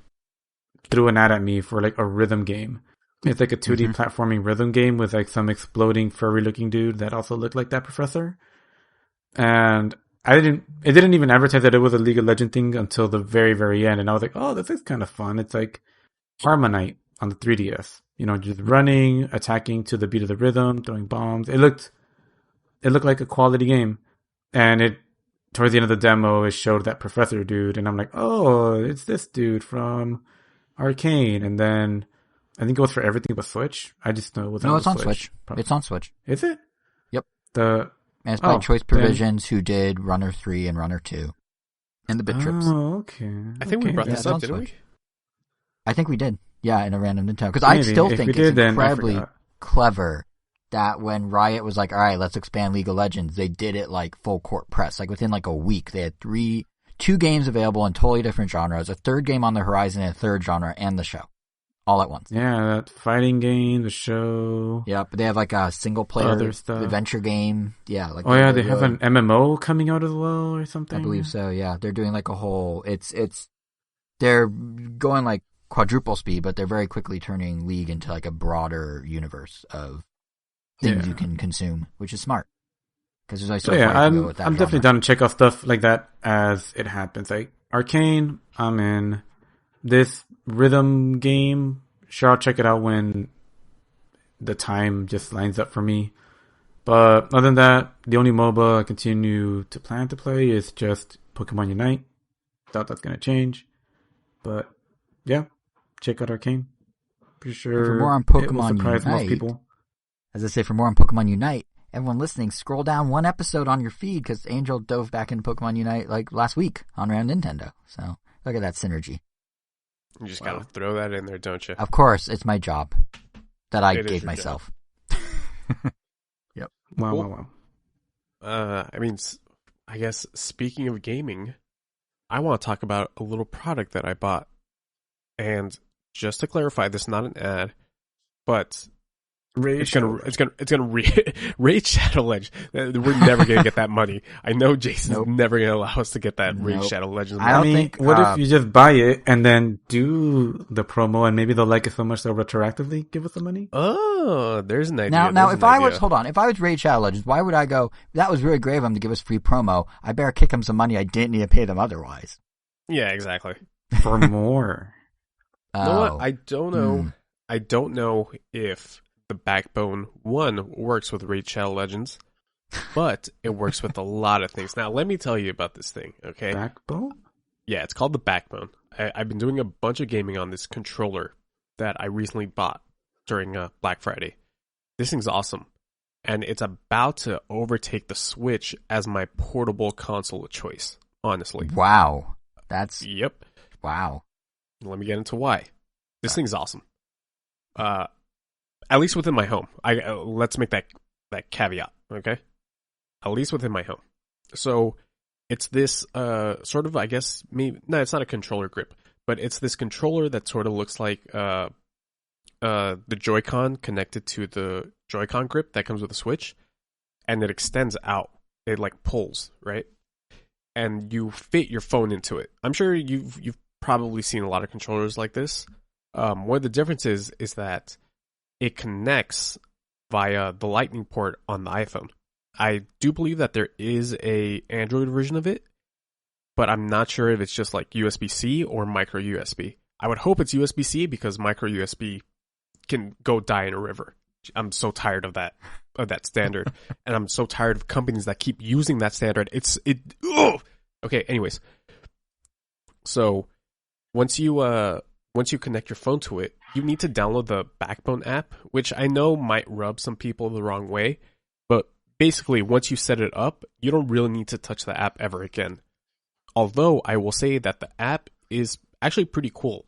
threw an ad at me for like a rhythm game. It's like a 2D platforming rhythm game with like some exploding furry looking dude that also looked like that professor. And it didn't even advertise that it was a League of Legends thing until the very, very end. And I was like, oh, this is kind of fun. It's like Harmonite on the 3DS. You know, just running, attacking to the beat of the rhythm, throwing bombs. It looked like a quality game. And towards the end of the demo, it showed that professor dude. And I'm like, oh, it's this dude from Arcane. And then I think it was for everything but Switch. I just know it was No, on it's on Switch. Switch. It's on Switch. Is it? Yep. And it's by Choice Provisions, who did Runner 3 and Runner 2. And the bit trips. Oh, okay. I think we brought Yeah, this it's up, on didn't we? Switch. I think we did. Yeah, in a random Nintendo. Because I Maybe. still If think we it's did, then I incredibly forgot. clever that when Riot was like, all right, let's expand League of Legends, they did it like full court press. Like within like a week, they had two games available in totally different genres, a third game on the horizon in a third genre, and the show. All at once. Yeah, that fighting game, the show. Yep, they have like a single player Other stuff. adventure game. Yeah, like Oh yeah, they have an MMO coming out as well or something. I believe so. Yeah, they're doing like a whole. They're going like quadruple speed, but they're very quickly turning League into like a broader universe of things you can consume, which is smart. Because there's always so yeah, far to go with that I'm definitely genre. down to check out stuff like that as it happens. Like Arcane, I'm in. This rhythm game, sure, I'll check it out when the time just lines up for me. But other than that, the only MOBA I continue to plan to play is just Pokemon Unite. Doubt that's gonna change. But yeah, check out Arcane. Pretty sure for more on it will Pokemon surprise most Unite, people. As I say, for more on Pokemon Unite, everyone listening, scroll down one episode on your feed because Angel dove back into Pokemon Unite like last week on Around Nintendo. So look at that synergy. You just gotta throw that in there, don't you? Of course, it's my job that I It is gave your myself. Yep. Wow, Cool. wow, wow. I mean, I guess speaking of gaming, I want to talk about a little product that I bought. And just to clarify, this is not an ad, but it's gonna Raid Shadow Legends. We're never gonna get that money. I know Jason's never gonna allow us to get that Raid Shadow Legends money. I don't mean, think, what if you just buy it and then do the promo and maybe they'll like it so much they'll retroactively give us the money? Oh, there's an idea. Now, if I was Raid Shadow Legends, why would I go, that was really great of them to give us free promo. I better kick them some money I didn't need to pay them otherwise. Yeah, exactly. For more. You know what? I don't know. I don't know if the Backbone 1 works with Raid Shadow Legends, but it works with a lot of things. Now, let me tell you about this thing, okay? Backbone? Yeah, it's called the Backbone. I've been doing a bunch of gaming on this controller that I recently bought during Black Friday. This thing's awesome. And it's about to overtake the Switch as my portable console of choice, honestly. Wow. Yep. Wow. Let me get into why. This thing's awesome. At least within my home. Let's make that caveat, okay? At least within my home. So it's this sort of, I guess, it's not a controller grip, but it's this controller that sort of looks like the Joy-Con connected to the Joy-Con grip that comes with the Switch, and it extends out. It like pulls, right? And you fit your phone into it. I'm sure you've probably seen a lot of controllers like this. One of the differences is that it connects via the Lightning port on the iPhone. I do believe that there is a Android version of it, but I'm not sure if it's just like USB-C or micro USB. I would hope it's USB-C because micro USB can go die in a river. I'm so tired of that standard, and I'm so tired of companies that keep using that standard. Okay, anyways. So once you connect your phone to it, you need to download the Backbone app, which I know might rub some people the wrong way, but basically once you set it up, you don't really need to touch the app ever again. Although I will say that the app is actually pretty cool.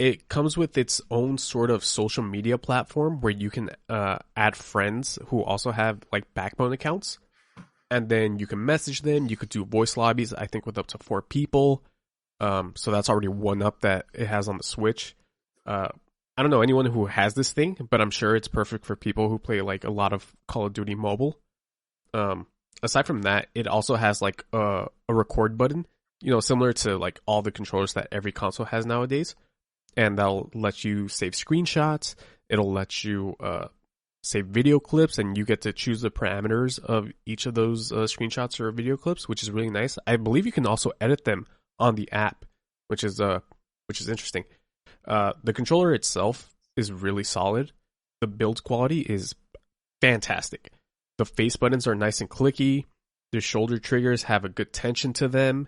It comes with its own sort of social media platform where you can add friends who also have like Backbone accounts, and then you can message them. You could do voice lobbies, I think, with up to 4 people. So that's already one up that it has on the Switch. I don't know anyone who has this thing, but I'm sure it's perfect for people who play like a lot of Call of Duty Mobile. Aside from that, it also has like a record button, similar to like all the controllers that every console has nowadays. And that'll let you save screenshots. It'll let you save video clips, and you get to choose the parameters of each of those screenshots or video clips, which is really nice. I believe you can also edit them on the app, which is interesting. The controller itself is really solid. The build quality is fantastic. The face buttons are nice and clicky. The shoulder triggers have a good tension to them.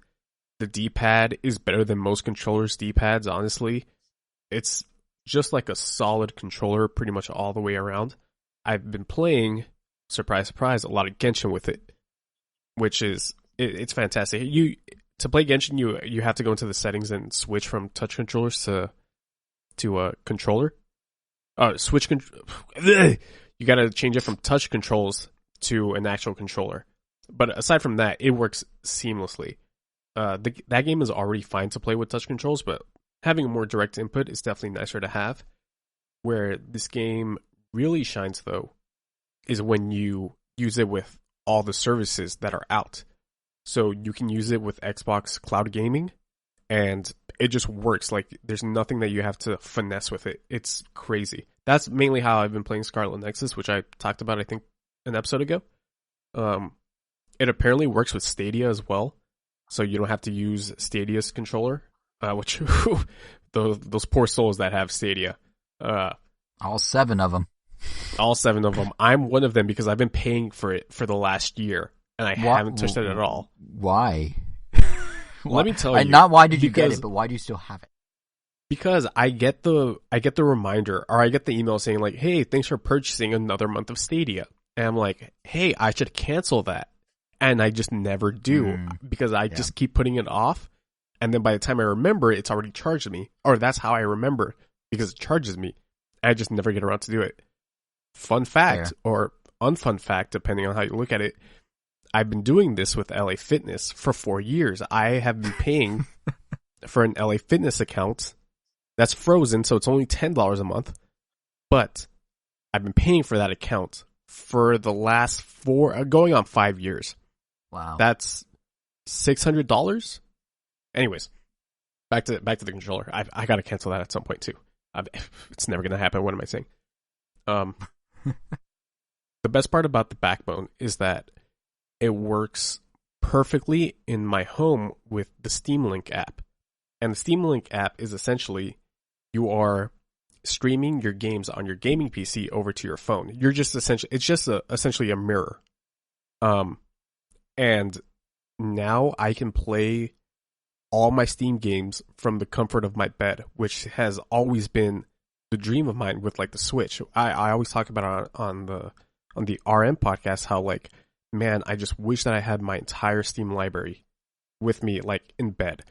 The D-pad is better than most controllers' D-pads, honestly. It's just like a solid controller pretty much all the way around. I've been playing, surprise, surprise, a lot of Genshin with it, which is, it's fantastic. to play Genshin, you have to go into the settings and switch from touch controllers to a controller. You got to change it from touch controls to an actual controller. But aside from that, it works seamlessly. That game is already fine to play with touch controls, but having a more direct input is definitely nicer to have. Where this game really shines, though, is when you use it with all the services that are out. So you can use it with Xbox Cloud Gaming, and it just works. Like, there's nothing that you have to finesse with it. It's crazy. That's mainly how I've been playing Scarlet Nexus, which I talked about, I think, an episode ago. It apparently works with Stadia as well, so you don't have to use Stadia's controller, which those poor souls that have Stadia. All 7 of them. All 7 of them. I'm one of them because I've been paying for it for the last year, and I haven't touched it at all. Why? Let me tell you. Not why did you get it, but why do you still have it? Because I get the reminder, or I get the email saying like, "Hey, thanks for purchasing another month of Stadia," and I'm like, "Hey, I should cancel that," and I just never do because I just keep putting it off, and then by the time I remember, it's already charged me, or that's how I remember because it charges me. I just never get around to do it. Fun fact, or unfun fact, depending on how you look at it, I've been doing this with LA Fitness for 4 years. I have been paying for an LA Fitness account that's frozen, so it's only $10 a month. But I've been paying for that account for the last going on 5 years. Wow. That's $600. Anyways, back to the controller. I gotta cancel that at some point too. It's never gonna happen. What am I saying? The best part about the Backbone is that it works perfectly in my home with the Steam Link app. And the Steam Link app is essentially you are streaming your games on your gaming PC over to your phone. You're just essentially a mirror. And now I can play all my Steam games from the comfort of my bed, which has always been the dream of mine with like the Switch. I always talk about it on the RM podcast how like, man, I just wish that I had my entire Steam library with me like in bed.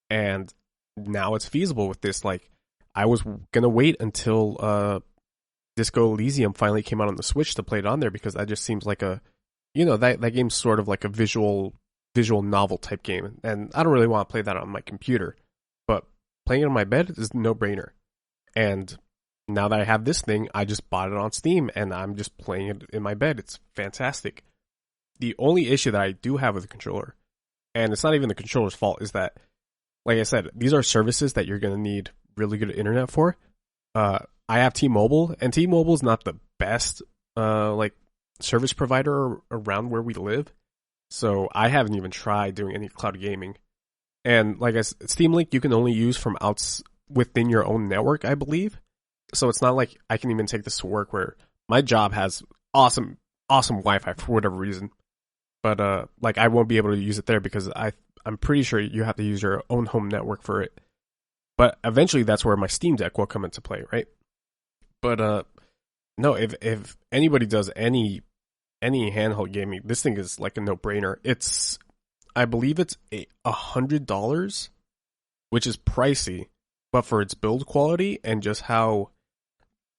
And now it's feasible with this. Like, I was gonna wait until Disco Elysium finally came out on the Switch to play it on there because that just seems like that game's sort of like a visual novel type game, and I don't really want to play that on my computer. But playing it on my bed is a no-brainer. And now that I have this thing, I just bought it on Steam, and I'm just playing it in my bed. It's fantastic. The only issue that I do have with the controller, and it's not even the controller's fault, is that, like I said, these are services that you're going to need really good internet for. I have T-Mobile, and T-Mobile is not the best service provider around where we live. So I haven't even tried doing any cloud gaming. And like I said, Steam Link you can only use from within your own network, I believe. So it's not like I can even take this to work where my job has awesome Wi-Fi for whatever reason. But I won't be able to use it there because I'm pretty sure you have to use your own home network for it. But eventually that's where my Steam Deck will come into play, right? But no, if anybody does any handheld gaming, this thing is like a no-brainer. I believe it's $100, which is pricey, but for its build quality and just how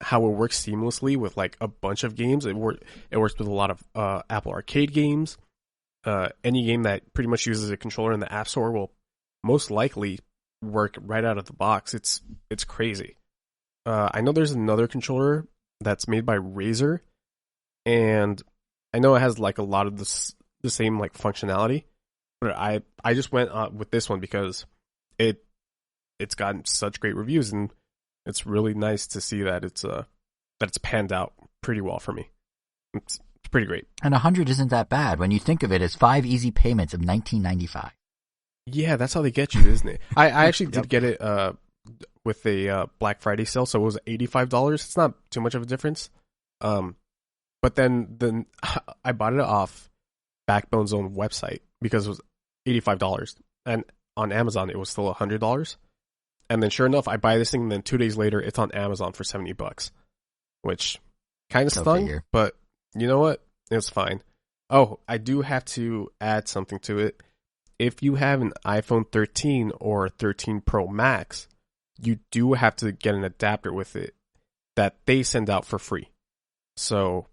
it works seamlessly with like a bunch of games, it works with a lot of Apple Arcade games. Any game that pretty much uses a controller in the App Store will most likely work right out of the box. It's crazy. I know there's another controller that's made by Razer, and I know it has like a lot of the same like functionality, but I just went with this one because it's gotten such great reviews, and it's really nice to see that it's panned out pretty well for me. It's pretty great. And 100 isn't that bad when you think of it as 5 easy payments of $19.95. Yeah, that's how they get you, isn't it? I actually did get it with a Black Friday sale, so it was $85. It's not too much of a difference. But then I bought it off Backbone's own website because it was $85, and on Amazon it was still $100. And then sure enough, I buy this thing, and then 2 days later it's on Amazon for $70, which kind of stung. But you know what? It's fine. Oh, I do have to add something to it. if you have an iPhone 13 or 13 Pro Max, you do have to get an adapter with it that they send out for free. So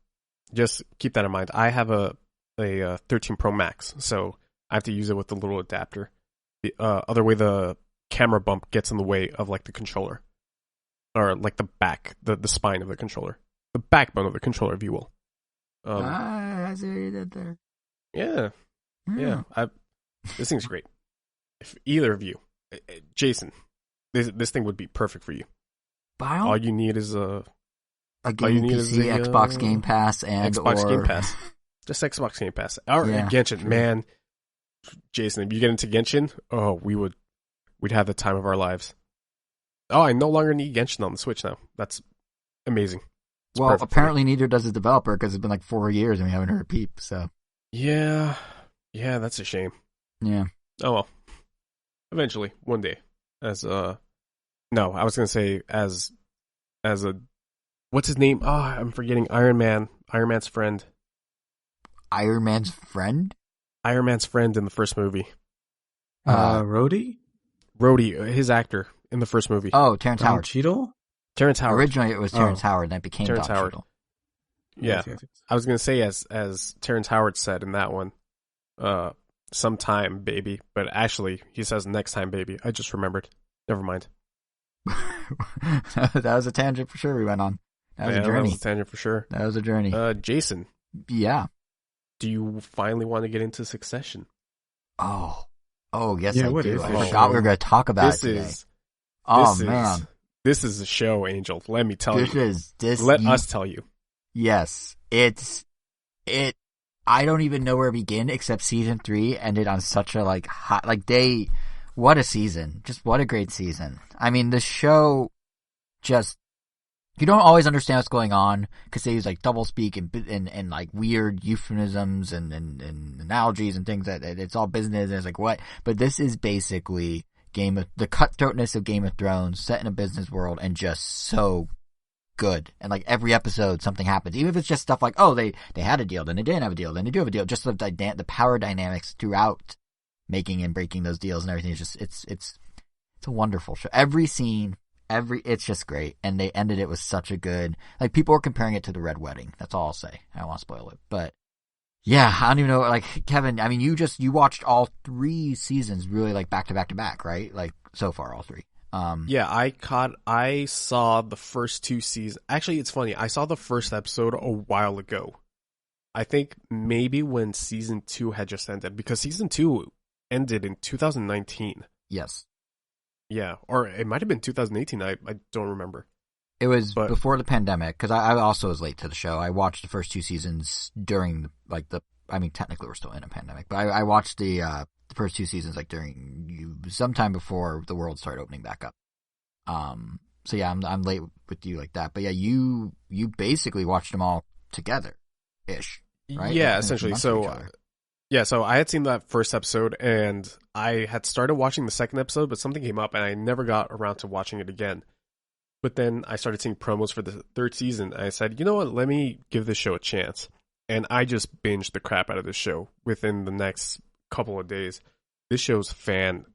just keep that in mind. I have a 13 Pro Max, so I have to use it with the little adapter. The other way, the camera bump gets in the way of like the controller, or like the back, the spine of the controller, the backbone of the controller, if you will. I see what you did there. Yeah. This thing's great. If either of you, Jason, this thing would be perfect for you. All you need is a game PC, Xbox Game Pass, and Xbox Game Pass. Just Xbox Game Pass. Or Genshin, true. Man. Jason, if you get into Genshin, we'd have the time of our lives. Oh, I no longer need Genshin on the Switch now. That's amazing. Well, apparently neither does the developer, because it's been like 4 years and we haven't heard a peep. So yeah, that's a shame. Yeah. Oh well. Eventually, one day, I was gonna say as a, what's his name? Oh, I'm forgetting. Iron Man's friend. Iron Man's friend? Iron Man's friend in the first movie. Rhodey, his actor in the first movie. Oh, Terrence Howard. Cheadle? Terrence Howard. Originally it was Terrence Howard, then it became Terrence Don Howard. Cheadle. Yeah. Yes. I was going to say, as Terrence Howard said in that one, sometime, baby. But actually, he says next time, baby. I just remembered. Never mind. That was a tangent for sure we went on. That was a journey. That was a tangent for sure. That was a journey. Jason. Yeah. Do you finally want to get into Succession? Oh, yes, yeah, I do. I I forgot we were going to talk about this it today. Man. This is a show, Angel. Let me tell you. Let us tell you. Yes. I don't even know where to begin, except season 3 ended on such a hot, what a season. Just what a great season. I mean, the show just, you don't always understand what's going on, because they use doublespeak and weird euphemisms and analogies and things that it's all business and it's what, but this is basically the cutthroatness of Game of Thrones set in a business world, and just so good. And every episode something happens, even if it's just stuff they had a deal, then they didn't have a deal, then they do have a deal. Just the power dynamics throughout making and breaking those deals and everything is just it's a wonderful show. Every scene, it's just great. And they ended it with such a good, people were comparing it to the Red Wedding. That's all I'll say. I don't want to spoil it, but yeah, I don't even know. Kevin, I mean, you watched all 3 seasons really back to back to back, right? So far, all 3. Yeah, I saw the first 2 seasons. Actually, it's funny. I saw the first episode a while ago. I think maybe when season 2 had just ended, because season 2 ended in 2019. Yes. Yeah, or it might have been 2018. I don't remember. It was before the pandemic, because I also was late to the show. I watched the first 2 seasons during technically we're still in a pandemic, but I watched the first 2 seasons sometime before the world started opening back up. So yeah, I'm late with you like that, but yeah, you basically watched them all together, ish, right? Yeah, essentially. So I had seen that first episode, and I had started watching the second episode, but something came up, and I never got around to watching it again. But then I started seeing promos for the 3rd season, and I said, you know what, let me give this show a chance. And I just binged the crap out of this show within the next couple of days. This show's fantastic.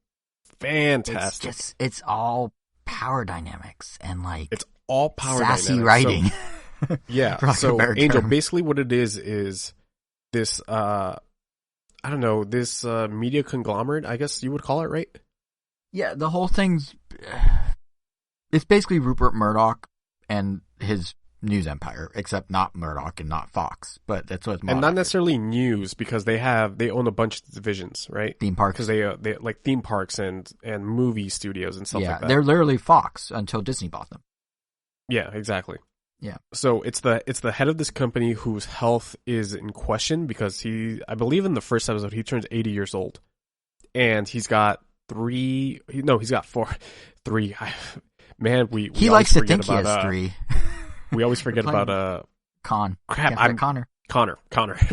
It's all power dynamics and it's all power sassy dynamics. writing. So, yeah. So Angel, basically what it is this this media conglomerate, I guess you would call it, right? Yeah, the whole thing's it's basically Rupert Murdoch and his news empire, except not Murdoch and not Fox, but that's what it's and not necessarily news, because they own a bunch of divisions, right? Theme parks, because they like theme parks and movie studios and stuff like that. They're literally Fox until Disney bought them. Yeah, exactly. Yeah. So it's the head of this company whose health is in question, because I believe in the first episode he turns 80 years old, and he's got 4. Man, he likes to think he has 3. We always forget about Connor.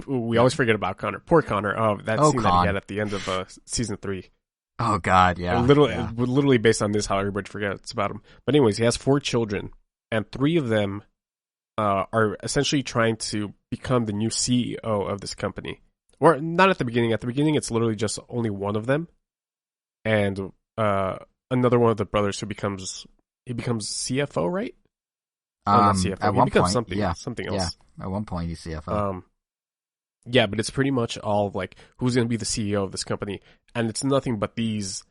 We always forget about Connor. Poor Connor. Oh, that scene that he had at the end of season 3. Oh God, yeah. Literally based on this, how everybody forgets about him. But anyways, he has 4 children, and 3 of them are essentially trying to become the new CEO of this company. or not at the beginning. At the beginning, it's literally just only one of them, and another one of the brothers who becomes CFO, right? Not CFO. At He one becomes point, something else. Yeah, at one point he's CFO. Yeah, but it's pretty much all like who's going to be the CEO of this company, and it's nothing but these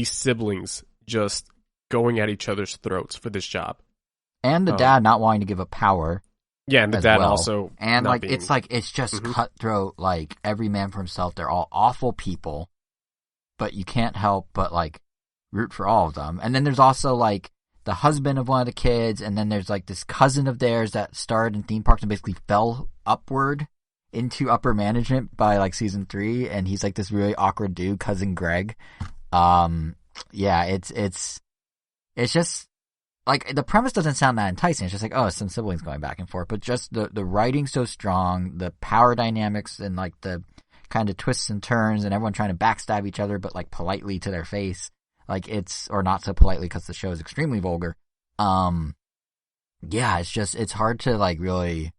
siblings just going at each other's throats for this job, and the dad not wanting to give up power. Yeah, and the dad also, and like it's just cutthroat. Like every man for himself. They're all awful people, but you can't help but like root for all of them. And then there's also like the husband of one of the kids, and then there's like this cousin of theirs that starred in theme parks and basically fell upward into upper management by like season 3, and he's like this really awkward dude, cousin Greg. Yeah, it's just like the premise doesn't sound that enticing. It's just like, oh, some siblings going back and forth, but just the writing's so strong, the power dynamics and like the kind of twists and turns, and everyone trying to backstab each other, but like politely to their face, like or not so politely because the show is extremely vulgar. Yeah, it's hard to like really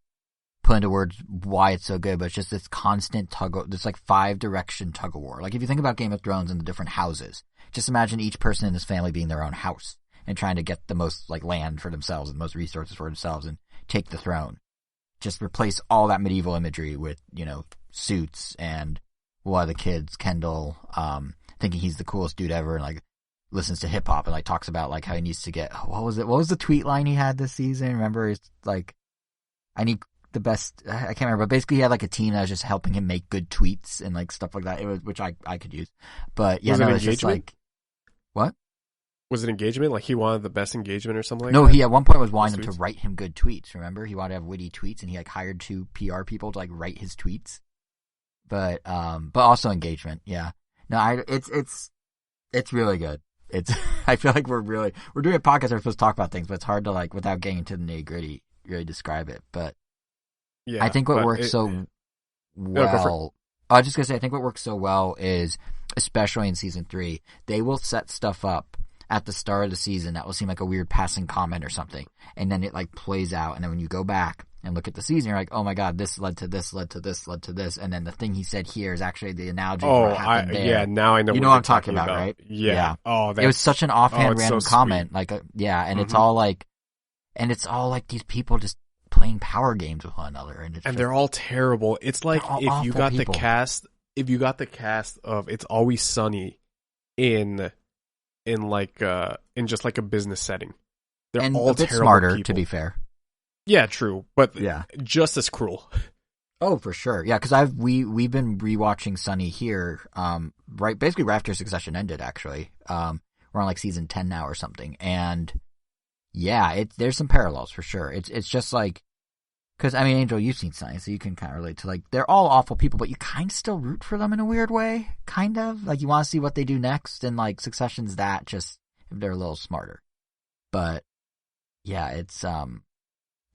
put into words why it's so good, but it's just this constant this like 5-direction tug of war. Like if you think about Game of Thrones and the different houses, just imagine each person in this family being their own house and trying to get the most like land for themselves and the most resources for themselves and take the throne. Just replace all that medieval imagery with, suits and one of the kids, Kendall, thinking he's the coolest dude ever and like listens to hip hop and like talks about like how he needs to get, what was the tweet line he had this season? Remember, he's like, I need the best, I can't remember, but basically he had like a team that was just helping him make good tweets and like stuff like that. It was, which I could use, but yeah, it's just like, what? Was it engagement? Like he wanted the best engagement or something like that? No, he at one point was wanting them to write him good tweets. Remember, he wanted to have witty tweets, and he like hired 2 PR people to like write his tweets. But also engagement. Yeah, no, it's really good. I feel like we're doing a podcast. We're supposed to talk about things, but it's hard to like without getting into the nitty gritty really describe it. But yeah, I think what works so well. I was just gonna say, I think what works so well is, especially in season 3, they will set stuff up at the start of the season that will seem like a weird passing comment or something, and then it like plays out, and then when you go back and look at the season, you're like, oh my god, this led to this, led to this, led to this, and then the thing he said here is actually the analogy of what happened there. Yeah, now I know what I'm talking about, right? Yeah. Oh, it was such an offhand random so comment, like and it's all like these people just playing power games with one another, and they're all terrible. It's like if you got people. the cast of It's Always Sunny in just like a business setting. They're and all a bit terrible smarter, people. to be fair. Yeah, true, but yeah, just as cruel. Oh, for sure. Yeah, because we've been rewatching Sunny here, basically right after Succession ended. Actually, we're on like season 10 now or something, and yeah, there's some parallels for sure. It's just like, because I mean, Angel, you've seen Sunny, so you can kind of relate to like they're all awful people, but you kind of still root for them in a weird way, kind of like you want to see what they do next, and like Succession's that, just if they're a little smarter. But yeah, it's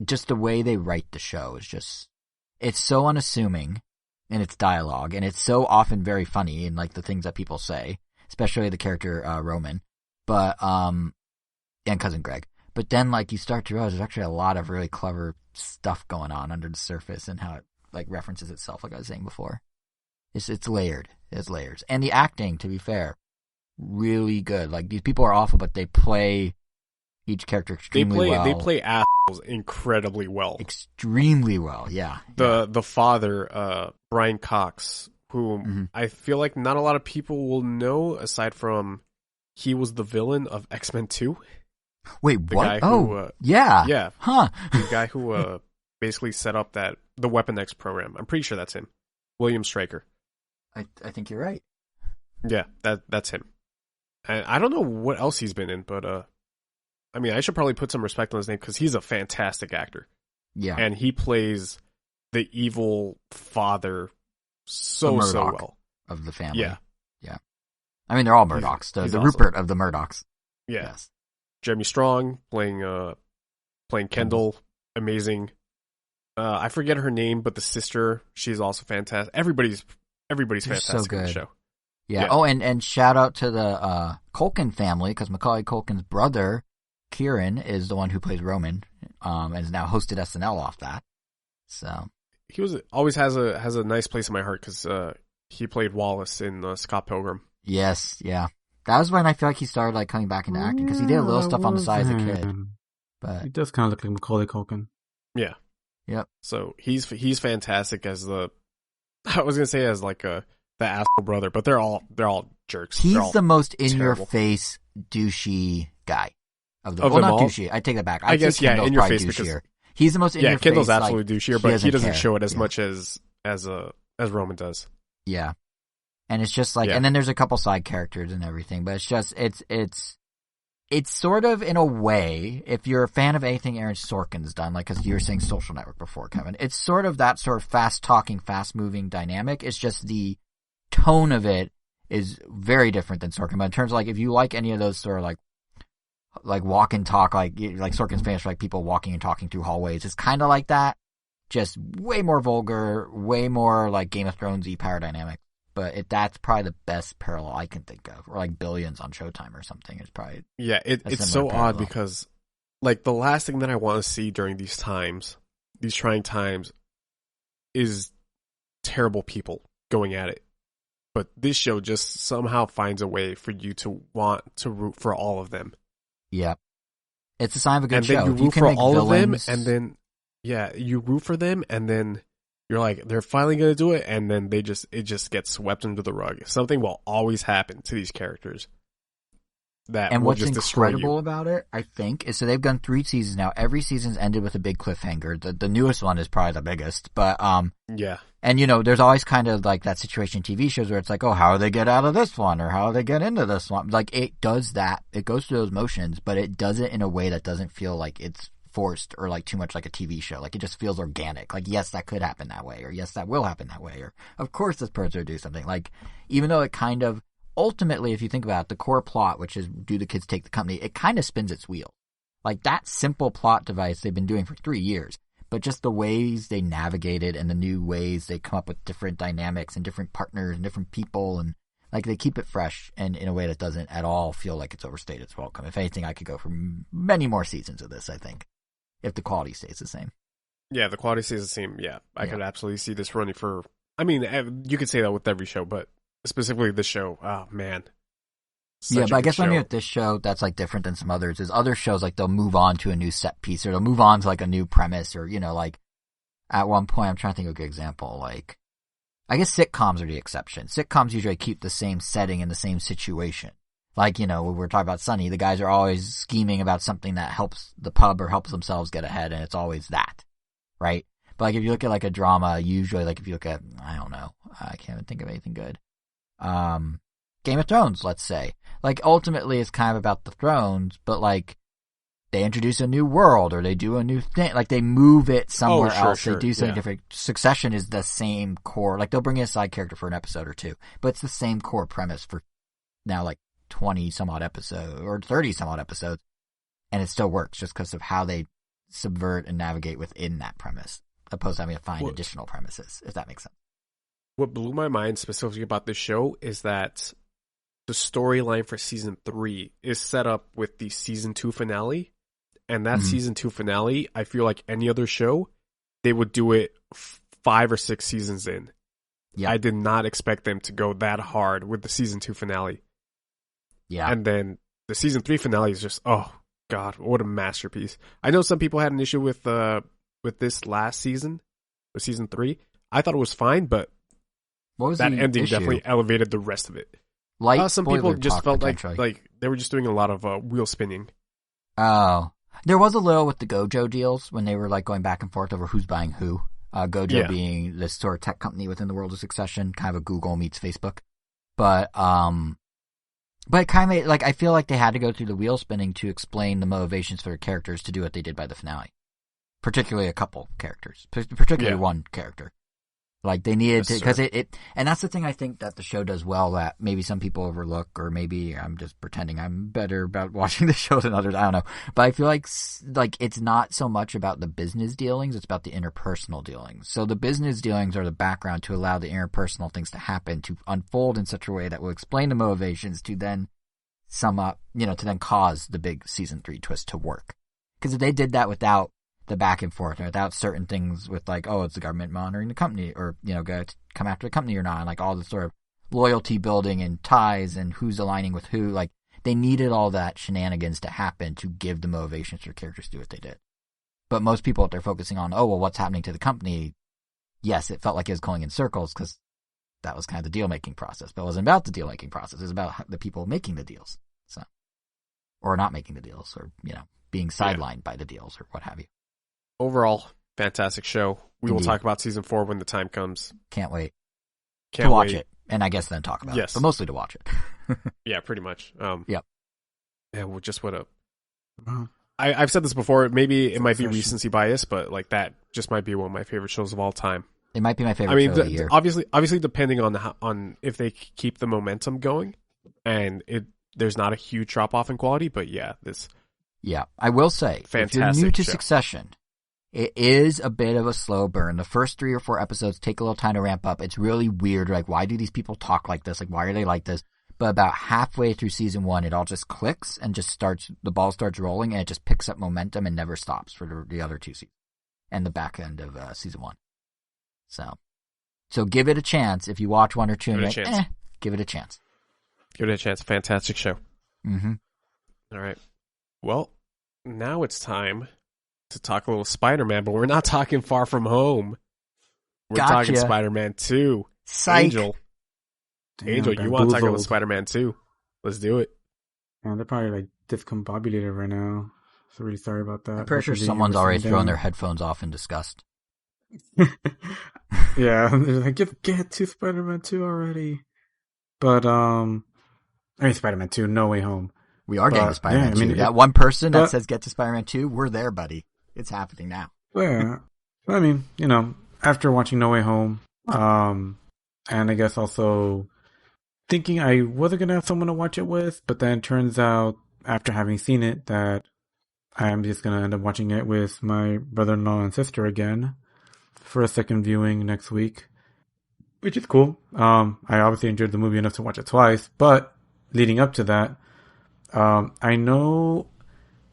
just the way they write the show is just, it's so unassuming in its dialogue, and it's so often very funny in like the things that people say, especially the character Roman, but and cousin Greg. But then like you start to realize there's actually a lot of really clever stuff going on under the surface and how it like references itself, like I was saying before. It's layered. It's layers. And the acting, to be fair, really good. Like these people are awful, but they play each character extremely well. They play assholes incredibly well. Extremely well, yeah. The father, Brian Cox, who I feel like not a lot of people will know aside from he was the villain of X-Men 2. Wait, what? Yeah. Yeah. Huh. The guy who basically set up the Weapon X program. I'm pretty sure that's him. William Stryker. I think you're right. Yeah, that's him. And I don't know what else he's been in, but I mean, I should probably put some respect on his name because he's a fantastic actor. Yeah. And he plays the evil father so well. Of the family. Yeah. Yeah. I mean, they're all Murdochs. The awesome. Rupert of the Murdochs. Yeah. Yes. Jeremy Strong playing Kendall. Amazing. I forget her name, but the sister, she's also fantastic. Everybody's fantastic so good. in the show. Yeah. Oh, and shout out to the Culkin family, because Macaulay Culkin's brother, Kieran, is the one who plays Roman, and has now hosted SNL off that. So always has a nice place in my heart because he played Wallace in Scott Pilgrim. Yes, yeah. That was when I feel like he started like coming back into acting because he did a little stuff on the side as a kid. But he does kind of look like Macaulay Culkin. Yeah. Yep. So he's fantastic as I was gonna say as like the asshole brother, but they're all jerks. He's the most in your face douchey guy of them. Not douchey. I take that back. I guess in your face douchier. because he's the most in your face. Kendall's absolutely douchier, but he doesn't care. show it as much as Roman does. Yeah. And it's just like, and then there's a couple side characters and everything, but it's just, it's sort of in a way, if you're a fan of anything Aaron Sorkin's done, like, cause you were saying Social Network before, Kevin, it's sort of that sort of fast talking, fast moving dynamic. It's just the tone of it is very different than Sorkin, but in terms of like, if you like any of those sort of like walk and talk, like Sorkin's famous for like people walking and talking through hallways, it's kind of like that. Just way more vulgar, way more like Game of Thrones-y power dynamic. But that's probably the best parallel I can think of. Or like Billions on Showtime or something. It's probably it's so parallel. Odd because like the last thing that I want to see during these trying times, is terrible people going at it. But this show just somehow finds a way for you to want to root for all of them. Yeah. It's a sign of a good and show. Then you root for all of them, and then you root for them, and then you're like, they're finally going to do it, and then it just gets swept under the rug. Something will always happen to these characters that will just destroy you. And what's incredible about it, I think, is so they've done 3 seasons now. Every season's ended with a big cliffhanger. The newest one is probably the biggest, but yeah. And there's always kind of like that situation in TV shows where it's like, oh, how do they get out of this one, or how do they get into this one? Like it does that. It goes through those motions, but it does it in a way that doesn't feel like it's forced or like too much like a TV show. Like it just feels organic. Like, yes, that could happen that way, or yes, that will happen that way, or of course this person will do something. Like, even though it kind of ultimately, if you think about it, the core plot, which is do the kids take the company, it kind of spins its wheel. Like that simple plot device they've been doing for 3 years, but just the ways they navigate it and the new ways they come up with different dynamics and different partners and different people, and like they keep it fresh and in a way that doesn't at all feel like it's overstayed its welcome. If anything, I could go for many more seasons of this, I think, if the quality stays the same. Yeah, the quality stays the same. Yeah, I could absolutely see this running for, I mean, you could say that with every show, but specifically this show, oh man. Yeah, but I guess what I mean with this show that's like different than some others is other shows, like they'll move on to a new set piece, or they'll move on to like a new premise, or, like at one point, I'm trying to think of a good example, like I guess sitcoms are the exception. Sitcoms usually keep the same setting and the same situation. Like, when we're talking about Sunny, the guys are always scheming about something that helps the pub or helps themselves get ahead, and it's always that, right? But like if you look at like a drama, usually like if you look at, I don't know, I can't even think of anything good. Game of Thrones, let's say. Like ultimately it's kind of about the thrones, but like they introduce a new world or they do a new thing. Like they move it somewhere else. Sure. They do something different. Succession is the same core. Like they'll bring in a side character for an episode or two, but it's the same core premise for now like 20 some odd episodes or 30 some odd episodes, and it still works just because of how they subvert and navigate within that premise, opposed to having to find additional premises, if that makes sense. What blew my mind specifically about this show is that the storyline for season 3 is set up with the season 2 finale, and that season 2 finale, I feel like any other show, they would do it 5 or 6 seasons in. Yeah. I did not expect them to go that hard with the season 2 finale. Yeah. And then the season 3 finale is just, oh god, what a masterpiece. I know some people had an issue with this last season, with season 3. I thought it was fine, but what was that ending definitely elevated the rest of it. Some people just felt like they were just doing a lot of wheel spinning. Oh. There was a little with the Gojo deals when they were like going back and forth over who's buying who. Gojo being this sort of tech company within the world of Succession, kind of a Google meets Facebook. But it kind of like I feel like they had to go through the wheel spinning to explain the motivations for their characters to do what they did by the finale. Particularly a couple characters, particularly one character. Like they needed to, because it, and that's the thing I think that the show does well that maybe some people overlook, or maybe I'm just pretending I'm better about watching the show than others. I don't know, but I feel like it's not so much about the business dealings; it's about the interpersonal dealings. So the business dealings are the background to allow the interpersonal things to happen, to unfold in such a way that will explain the motivations to then sum up, to then cause the big season 3 twist to work. Because if they did that without the back and forth, and without certain things with like, oh, it's the government monitoring the company, or, you know, go to come after the company or not, and like all the sort of loyalty building and ties and who's aligning with who. Like, they needed all that shenanigans to happen to give the motivations for characters to do what they did. But most people, they're focusing on, oh, well, what's happening to the company? Yes, it felt like it was going in circles because that was kind of the deal-making process. But it wasn't about the deal-making process. It was about the people making the deals. So, or not making the deals, or, you know, being sidelined by the deals or what have you. Overall, fantastic show. We will Indeed. Talk about season 4 when the time comes. Can't wait Can't to watch wait. it. And I guess then talk about Yes. it. But mostly to watch it. Yeah, pretty much. Yep. Yeah, well, just what a... Wow. I've said this before. Maybe it might be Obsession. recency bias, but like that just might be one of my favorite shows of all time. It might be my favorite I mean, show of the year. obviously, depending on if they keep the momentum going, and there's not a huge drop off in quality. But yeah, this Yeah, I will say, if you're Fantastic new to show. Succession, it is a bit of a slow burn. The first 3 or 4 episodes take a little time to ramp up. It's really weird. Like, why do these people talk like this? Like, why are they like this? But about halfway through season 1, it all just clicks and just the ball starts rolling, and it just picks up momentum and never stops for the other 2 seasons and the back end of season 1. So give it a chance. If you watch 1 or 2 and Give it you're a like, chance. give it a chance. give it a chance. Fantastic show. Mm-hmm. All right. Well, now it's time to talk a little Spider-Man, but we're not talking Far From Home. We're talking Gotcha. Spider-Man 2. Psych. Angel, Damn, you want to talk about bamboozled. Spider-Man 2? Let's do it. Man, they're probably like discombobulated right now. So really sorry about that. I'm pretty sure Hopefully someone's you were already sitting thrown down. their headphones off in disgust. Yeah, they're like, get to Spider-Man 2 already. But, I mean, Spider-Man 2, No Way Home. We are getting But, to Spider-Man yeah, I mean, 2. it- That one person that but- says get to Spider-Man 2, we're there, buddy. It's happening now. Yeah. I mean, you know, after watching No Way Home, and I guess also thinking I wasn't going to have someone to watch it with, but then turns out after having seen it that I'm just going to end up watching it with my brother-in-law and sister again for a second viewing next week, which is cool. I obviously enjoyed the movie enough to watch it twice, but leading up to that, I know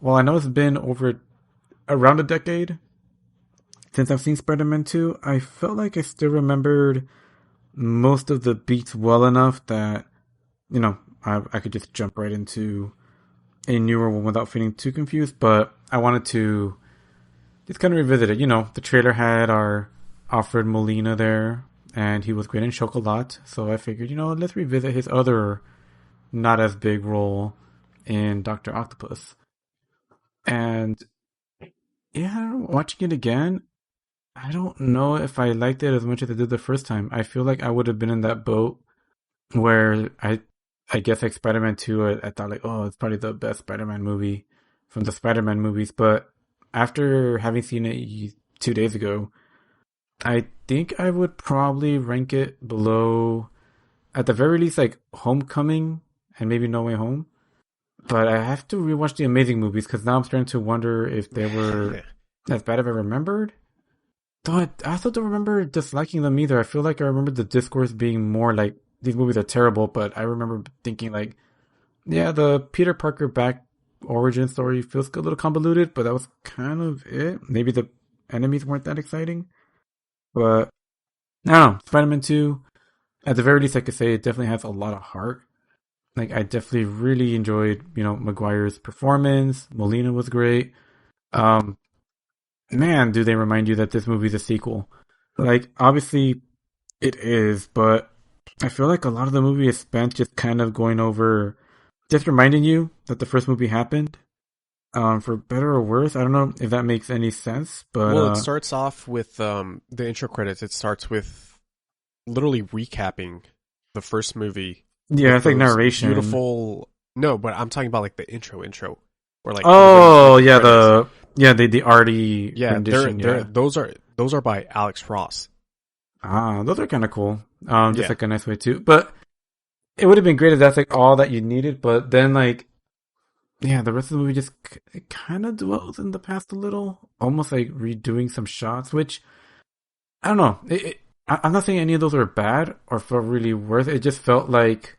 it's been over around a decade since I've seen Spider-Man 2. I felt like I still remembered most of the beats well enough that, you know, I could just jump right into a newer one without feeling too confused, but I wanted to just kind of revisit it. You know, the trailer had our Alfred Molina there, and he was great in Chocolat, so I figured, you know, let's revisit his other not as big role in Dr. Octopus. And yeah, watching it again, I don't know if I liked it as much as I did the first time. I feel like I would have been in that boat where I guess like Spider-Man 2, I thought like, oh, it's probably the best Spider-Man movie from the Spider-Man movies. But after having seen it 2 days ago, I think I would probably rank it below, at the very least, like Homecoming and maybe No Way Home. But I have to rewatch the Amazing movies because now I'm starting to wonder if they were as bad as I remembered. Though I also don't remember disliking them either. I feel like I remember the discourse being more like, these movies are terrible, but I remember thinking like, yeah, the Peter Parker back origin story feels a little convoluted, but that was kind of it. Maybe the enemies weren't that exciting. But, I don't know. Spider-Man 2, at the very least I could say it definitely has a lot of heart. Like, I definitely really enjoyed, you know, Maguire's performance. Molina was great. Man, do they remind you that this movie's a sequel. Like, obviously, it is, but I feel like a lot of the movie is spent just kind of going over, just reminding you that the first movie happened. For better or worse, I don't know if that makes any sense, but... Well, it starts off with the intro credits. It starts with literally recapping the first movie. yeah, it's like Those narration. Beautiful... No, but I'm talking about like the intro. Or like Oh, the yeah, credits. the arty Yeah, rendition, yeah. those are by Alex Ross. Ah, those are kind of cool. Just Yeah. like a nice way too. But it would have been great if that's like all that you needed. But then like, yeah, the rest of the movie just it kind of dwells in the past a little, almost like redoing some shots. Which I don't know. I'm not saying any of those were bad or felt really worth it. It just felt like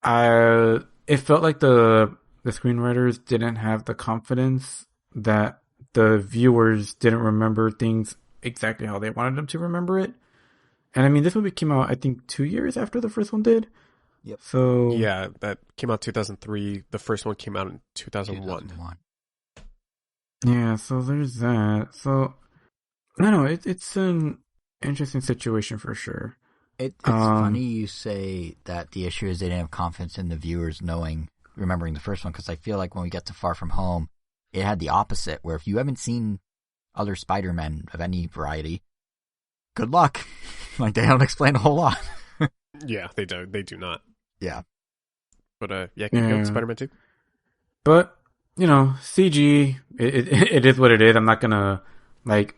it felt like the screenwriters didn't have the confidence that the viewers didn't remember things exactly how they wanted them to remember it. And I mean, this movie came out, I think, 2 years after the first one did. Yep. So Yeah, that came out 2003. The first one came out in 2001. Yeah, so there's that. So I don't know. It's an interesting situation for sure. It's funny you say that the issue is they didn't have confidence in the viewers remembering the first one, because I feel like when we get to Far From Home, it had the opposite, where if you haven't seen other Spider-Men of any variety, good luck. Like, they don't explain a whole lot. Yeah, they do not. Yeah. But keep going, Spider-Man 2. But, CG, it is what it is. I'm not gonna, like,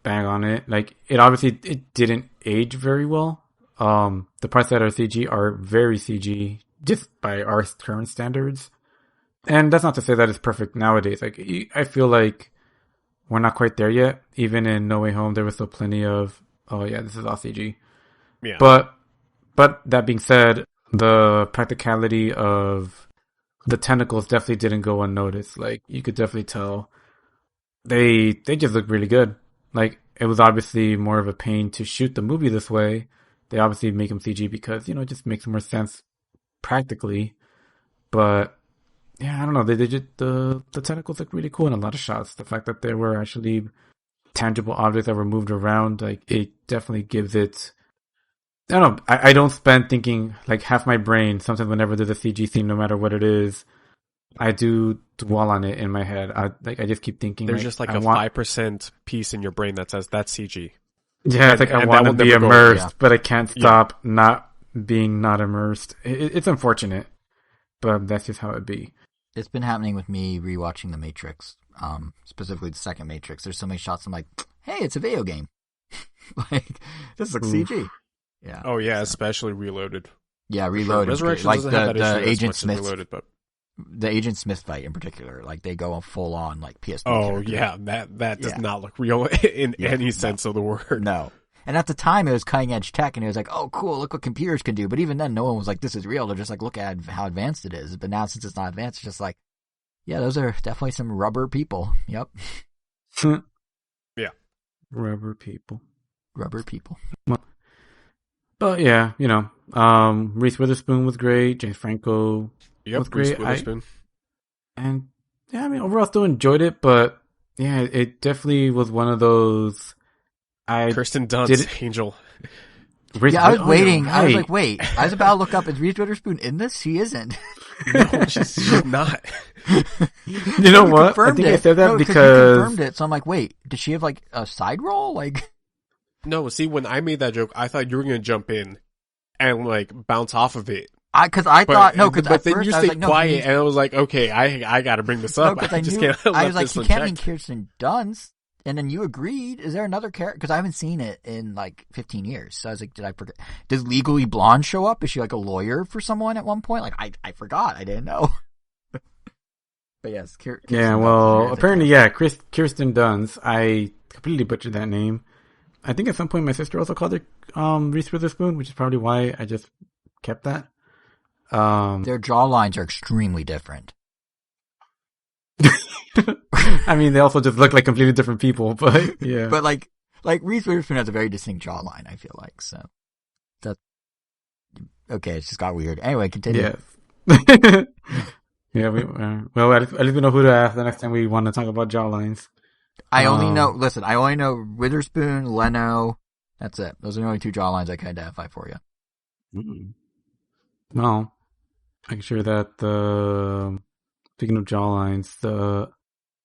bang on it. Like, it didn't age very well. The parts that are CG are very CG, just by our current standards. And that's not to say that it's perfect nowadays. Like, I feel like we're not quite there yet. Even in No Way Home, there was still plenty of, oh yeah, this is all CG. Yeah. But that being said, the practicality of the tentacles definitely didn't go unnoticed. Like, you could definitely tell they just look really good. Like, it was obviously more of a pain to shoot the movie this way. They obviously make them CG because, it just makes more sense practically. But yeah, I don't know. They just, the tentacles look really cool in a lot of shots. The fact that there were actually tangible objects that were moved around, like, it definitely gives it. I don't know. I don't spend thinking, like, half my brain sometimes whenever there's a CG scene, no matter what it is, I do dwell on it in my head. I just keep thinking. There's just like a 5% piece in your brain that says that's CG. Yeah, it's like I want to be immersed, but I can't stop not immersed. It's unfortunate, but that's just how it be. It's been happening with me rewatching The Matrix, specifically the second Matrix. There's so many shots I'm like, hey, it's a video game. Like, this looks CG. Yeah. Oh yeah, especially Reloaded. Yeah, Reloaded. Resurrection like doesn't have that the issue Agent as much as Smith. Reloaded, but the Agent Smith fight in particular, like, they go full on like PSP. Oh character. yeah, that does not look real in any sense of the word. No. And at the time, it was cutting edge tech, and it was like, oh, cool, look what computers can do. But even then, no one was like, this is real. They're just like, look at how advanced it is. But now, since it's not advanced, it's just like, yeah, those are definitely some rubber people. Yep. Yeah. Rubber people. But yeah, Reese Witherspoon was great. James Franco was great. Reese Witherspoon. And yeah, I mean, overall, still enjoyed it. But yeah, it definitely was one of those. Kirsten Dunst, Angel. Yeah, I was waiting. Right. I was like, wait. I was about to look up. Is Reese Witherspoon in this? She isn't. No, she's not. You know what? I think I said that because you confirmed it. So I'm like, wait, did she have like a side role? Like, no. See, when I made that joke, I thought you were going to jump in and like bounce off of it. But then you stayed quiet, and I was like, okay, I got to bring this up. I was like, she can't mean Kirsten Dunst. And then you agreed. Is there another character? Because I haven't seen it in like 15 years. So I was like, did I forget? Does Legally Blonde show up? Is she like a lawyer for someone at one point? Like, I forgot. I didn't know. But yes. Apparently, Kirsten Dunst. I completely butchered that name. I think at some point my sister also called her Reese Witherspoon, which is probably why I just kept that. Their jawlines are extremely different. I mean, they also just look like completely different people, but yeah. But like Reese Witherspoon has a very distinct jawline, I feel like. So that's okay. It just got weird. Anyway, continue. Yeah. Yeah. At least we know who to ask the next time we want to talk about jawlines. I only know Witherspoon, Leno. That's it. Those are the only two jawlines I can identify for you. Well, I'm sure that speaking of jawlines,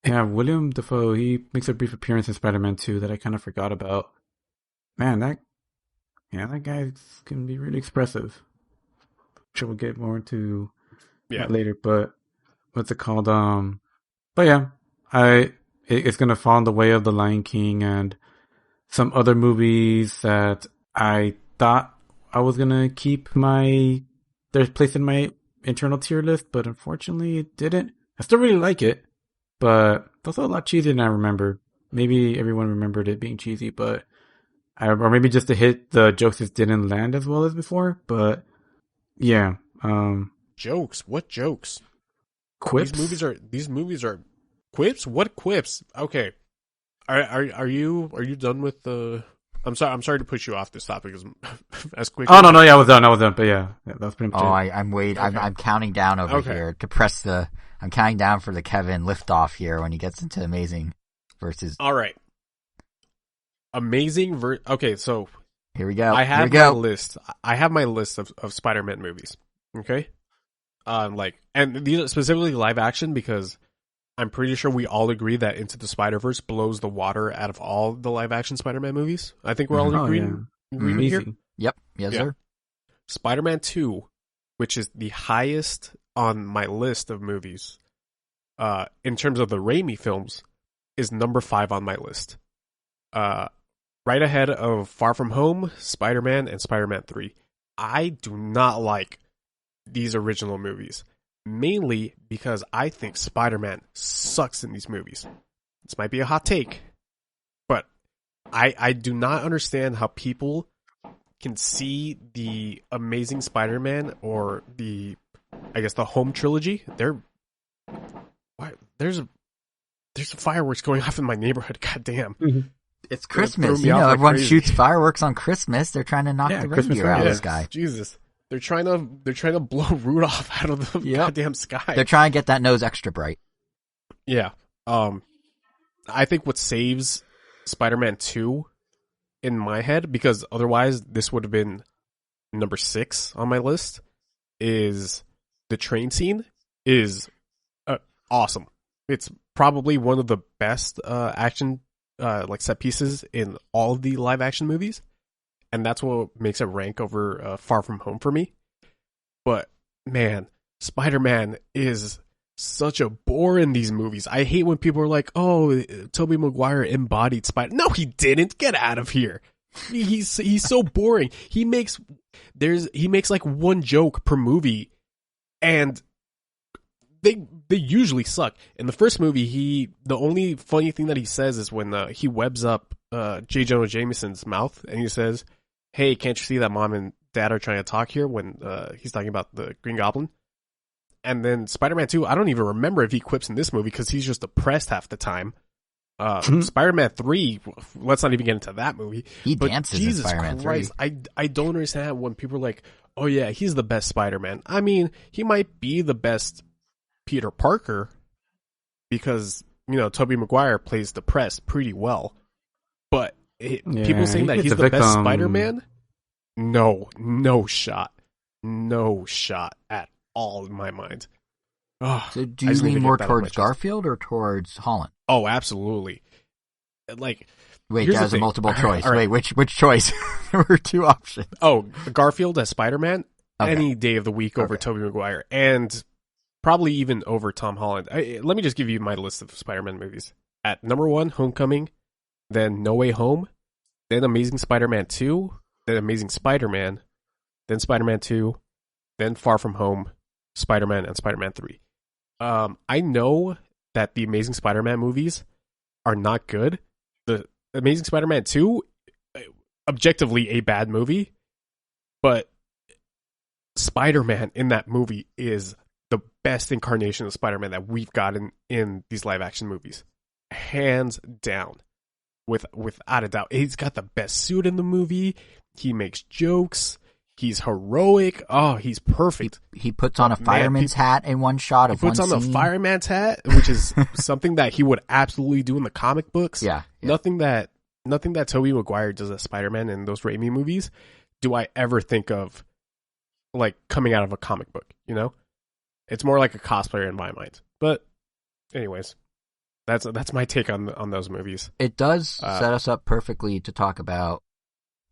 William Dafoe, he makes a brief appearance in Spider-Man 2 that I kind of forgot about. Man, that guy can be really expressive. Sure, we'll get more into that later, but what's it called? But yeah, it's gonna fall in the way of The Lion King and some other movies that I thought I was gonna keep their place in my internal tier list, but unfortunately it didn't. I still really like it, but it's also a lot cheesier than I remember. Maybe everyone remembered it being cheesy, or maybe just the jokes just didn't land as well as before. But yeah, jokes. What jokes? Quips. These movies are Quips? What quips? Okay. Are you done with the? I'm sorry to push you off this topic as quick. Oh no, yeah, I was done. But yeah, that's pretty much it. I'm waiting. Okay. I'm counting down over here to press the. I'm counting down for the Kevin liftoff here when he gets into Amazing versus. All right. Amazing Okay, so here we go. I have my list. I have my list of Spider-Man movies. Okay. And these are specifically live action because I'm pretty sure we all agree that Into the Spider-Verse blows the water out of all the live action Spider-Man movies. I think we're all agreeing here. Yep. Yes, sir. Spider-Man 2, which is the highest on my list of movies, in terms of the Raimi films, is number 5 on my list. Right ahead of Far From Home, Spider-Man, and Spider-Man 3. I do not like these original movies. Mainly because I think Spider-Man sucks in these movies. This might be a hot take, but I do not understand how people can see the Amazing Spider-Man or the Home trilogy. There's fireworks going off in my neighborhood. God damn. Mm-hmm. It's Christmas. Everyone shoots fireworks on Christmas. They're trying to knock the reindeer out of the sky. Jesus. They're trying to blow Rudolph out of the goddamn sky. They're trying to get that nose extra bright. Yeah. I think what saves Spider-Man 2 in my head, because otherwise this would have been number 6 on my list, is the train scene is awesome. It's probably one of the best action set pieces in all of the live action movies. And that's what makes it rank over Far From Home for me. But, man, Spider-Man is such a bore in these movies. I hate when people are like, oh, Tobey Maguire embodied Spider. No, he didn't. Get out of here. He's so boring. He makes like one joke per movie, and they usually suck. In the first movie, the only funny thing that he says is when he webs up J. Jonah Jameson's mouth, and he says, hey, can't you see that mom and dad are trying to talk here, when he's talking about the Green Goblin. And then Spider-Man 2, I don't even remember if he quips in this movie because he's just depressed half the time. Spider-Man 3, let's not even get into that movie. He dances in Spider-Man 3. I don't understand when people are like, oh yeah, he's the best Spider-Man. I mean, he might be the best Peter Parker because, Tobey Maguire plays depressed pretty well. But people saying that he's the best Spider-Man? No shot. No shot at all in my mind. Oh, so do you lean more towards Garfield or towards Holland? Oh, absolutely. Wait, that was a multiple choice. Right. Wait, which choice? There were 2 options. Oh, Garfield as Spider-Man? Okay. Any day of the week over Tobey Maguire. And probably even over Tom Holland. Let me just give you my list of Spider-Man movies. At number 1, Homecoming, then No Way Home, then Amazing Spider-Man 2, then Amazing Spider-Man, then Spider-Man 2, then Far From Home, Spider-Man, and Spider-Man 3. I know that the Amazing Spider-Man movies are not good. The Amazing Spider-Man 2, objectively a bad movie, but Spider-Man in that movie is the best incarnation of Spider-Man that we've gotten in these live-action movies. Hands down. Without a doubt. He's got the best suit in the movie. He makes jokes. He's heroic. Oh, he's perfect. He puts on a fireman's hat in one shot of one scene. He puts on the fireman's hat, which is something that he would absolutely do in the comic books. Yeah. Nothing that Tobey Maguire does as Spider-Man in those Raimi movies do I ever think of like coming out of a comic book, It's more like a cosplayer in my mind. But anyways, that's my take on those movies. It does set us up perfectly to talk about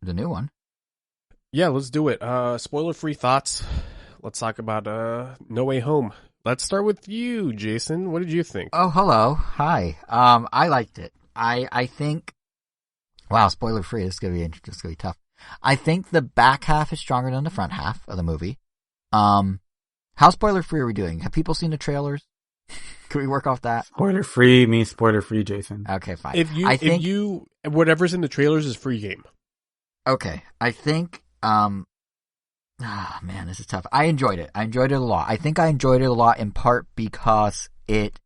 the new one. Yeah, let's do it. Spoiler-free thoughts. Let's talk about No Way Home. Let's start with you, Jason. What did you think? Oh, hello. Hi. I liked it. I think... Wow, spoiler-free. This is gonna be tough. I think the back half is stronger than the front half of the movie. How spoiler-free are we doing? Have people seen the trailers? Can we work off that? Spoiler-free means spoiler-free, Jason. Okay, fine. If you whatever's in the trailers is free game. Okay, I think... man, this is tough. I enjoyed it. I enjoyed it a lot. I think I enjoyed it a lot in part because it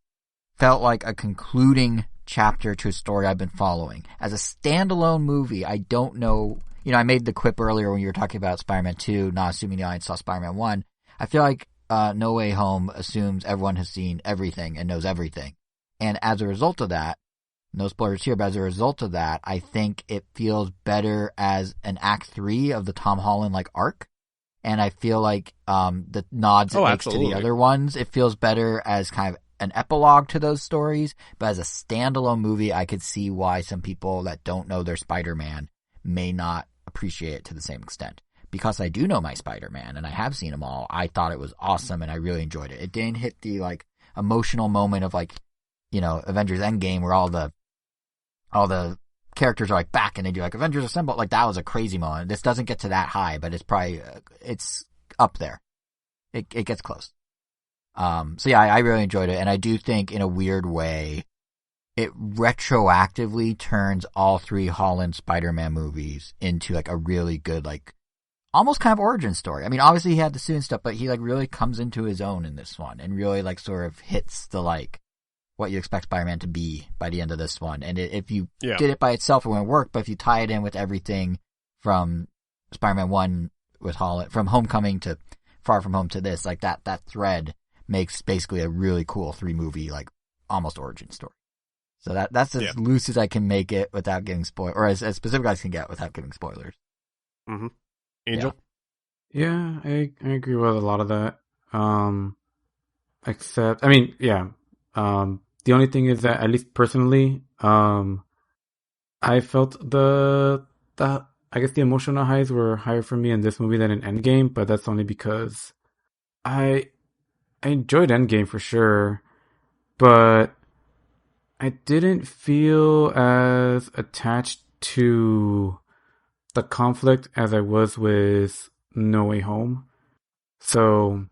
felt like a concluding chapter to a story I've been following. As a standalone movie, I don't know. I made the quip earlier when you were talking about Spider-Man 2, not assuming the audience saw Spider-Man 1. I feel like No Way Home assumes everyone has seen everything and knows everything. And as a result of that, no spoilers here, but as a result of that, I think it feels better as an Act 3 of the Tom Holland arc. And I feel like the nods it makes to the other ones, it feels better as kind of an epilogue to those stories. But as a standalone movie, I could see why some people that don't know their Spider-Man may not appreciate it to the same extent. Because I do know my Spider-Man and I have seen them all, I thought it was awesome and I really enjoyed it. It didn't hit the emotional moment of Avengers Endgame where all the characters are back and they do Avengers Assemble. That was a crazy moment. This doesn't get to that high, but it's probably it's up there. It gets close. So yeah, I really enjoyed it, and I do think in a weird way it retroactively turns all three Holland Spider-Man movies into a really good almost kind of origin story. I mean, obviously he had the suit and stuff, but he really comes into his own in this one and really sort of hits the what you expect Spider-Man to be by the end of this one. And if you did it by itself, it wouldn't work. But if you tie it in with everything from Spider-Man 1 with Holland, from Homecoming to Far From Home to this, that thread makes basically a really cool 3-movie, almost origin story. So that's as loose as I can make it without giving spoilers, or as specific as I can get without giving spoilers. Mm-hmm. Angel? Yeah, I agree with a lot of that. Except, I mean, the only thing is that, at least personally, I felt the emotional highs were higher for me in this movie than in Endgame, but that's only because I enjoyed Endgame for sure, but I didn't feel as attached to the conflict as I was with No Way Home. So,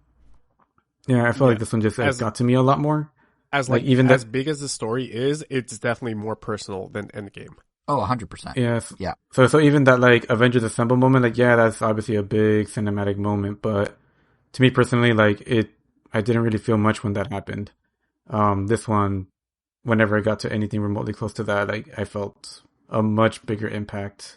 yeah, I felt like this one just got to me a lot more. As even as big as the story is, it's definitely more personal than Endgame. Oh, 100%. Yes. Yeah. So even that Avengers Assemble moment, that's obviously a big cinematic moment, but to me personally, I didn't really feel much when that happened. This one, whenever I got to anything remotely close to that, I felt a much bigger impact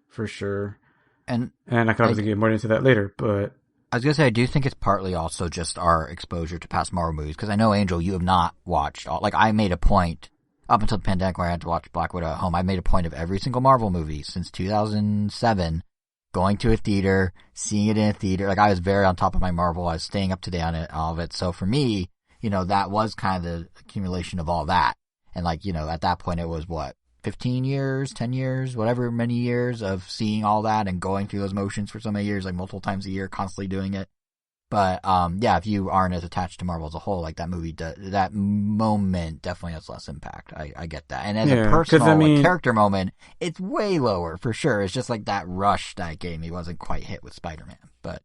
for sure. And I could obviously get more into that later, but I was going to say, I do think it's partly also just our exposure to past Marvel movies, because I know, Angel, you have not watched all, I made a point, up until the pandemic where I had to watch Black Widow at home, I made a point of every single Marvel movie since 2007, going to a theater, seeing it in a theater. I was very on top of my Marvel, I was staying up to date on all of it, so for me, that was kind of the accumulation of all that, and at that point it was 15 years, 10 years, whatever many years of seeing all that and going through those motions for so many years, multiple times a year, constantly doing it. But, if you aren't as attached to Marvel as a whole, that movie, that moment definitely has less impact. I get that. And as a personal character moment, it's way lower for sure. It's just that rush that gave me wasn't quite hit with Spider-Man. But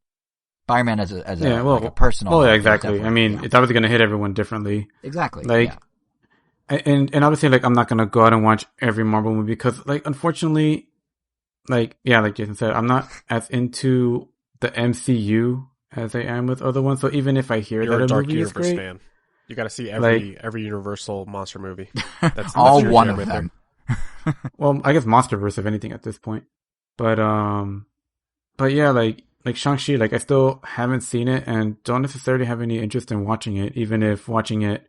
Spider-Man as a personal. Well, yeah, exactly. I mean, it's obviously going to hit everyone differently. Exactly. And obviously, I'm not gonna go out and watch every Marvel movie because, unfortunately, like Jason said, I'm not as into the MCU as I am with other ones. So even if I hear You're that a Dark movie Universe is great, fan. You got to see every Universal monster movie. That's all one of them. Well, I guess MonsterVerse, if anything, at this point. But yeah, like Shang-Chi, I still haven't seen it and don't necessarily have any interest in watching it, even if watching it,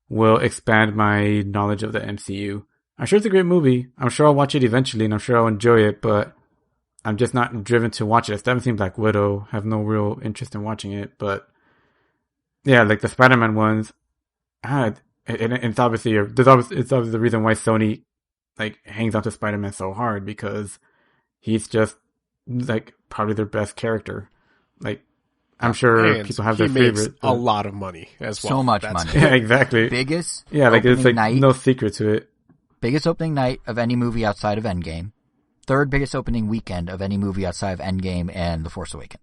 will expand my knowledge of the MCU. I'm sure it's a great movie. I'm sure I'll watch it eventually, and I'm sure I'll enjoy it, but I'm just not driven to watch it. I still haven't seen Black Widow. Have no real interest in watching it, but yeah, the Spider-Man ones, and it's obviously it's obviously the reason why Sony hangs on to Spider-Man so hard, because he's just probably their best character. I'm sure people have their favorite. A lot of money as well. So much money. Yeah, exactly. Biggest it's night, no secret to it. Biggest opening night of any movie outside of Endgame. Third biggest opening weekend of any movie outside of Endgame and The Force Awakens.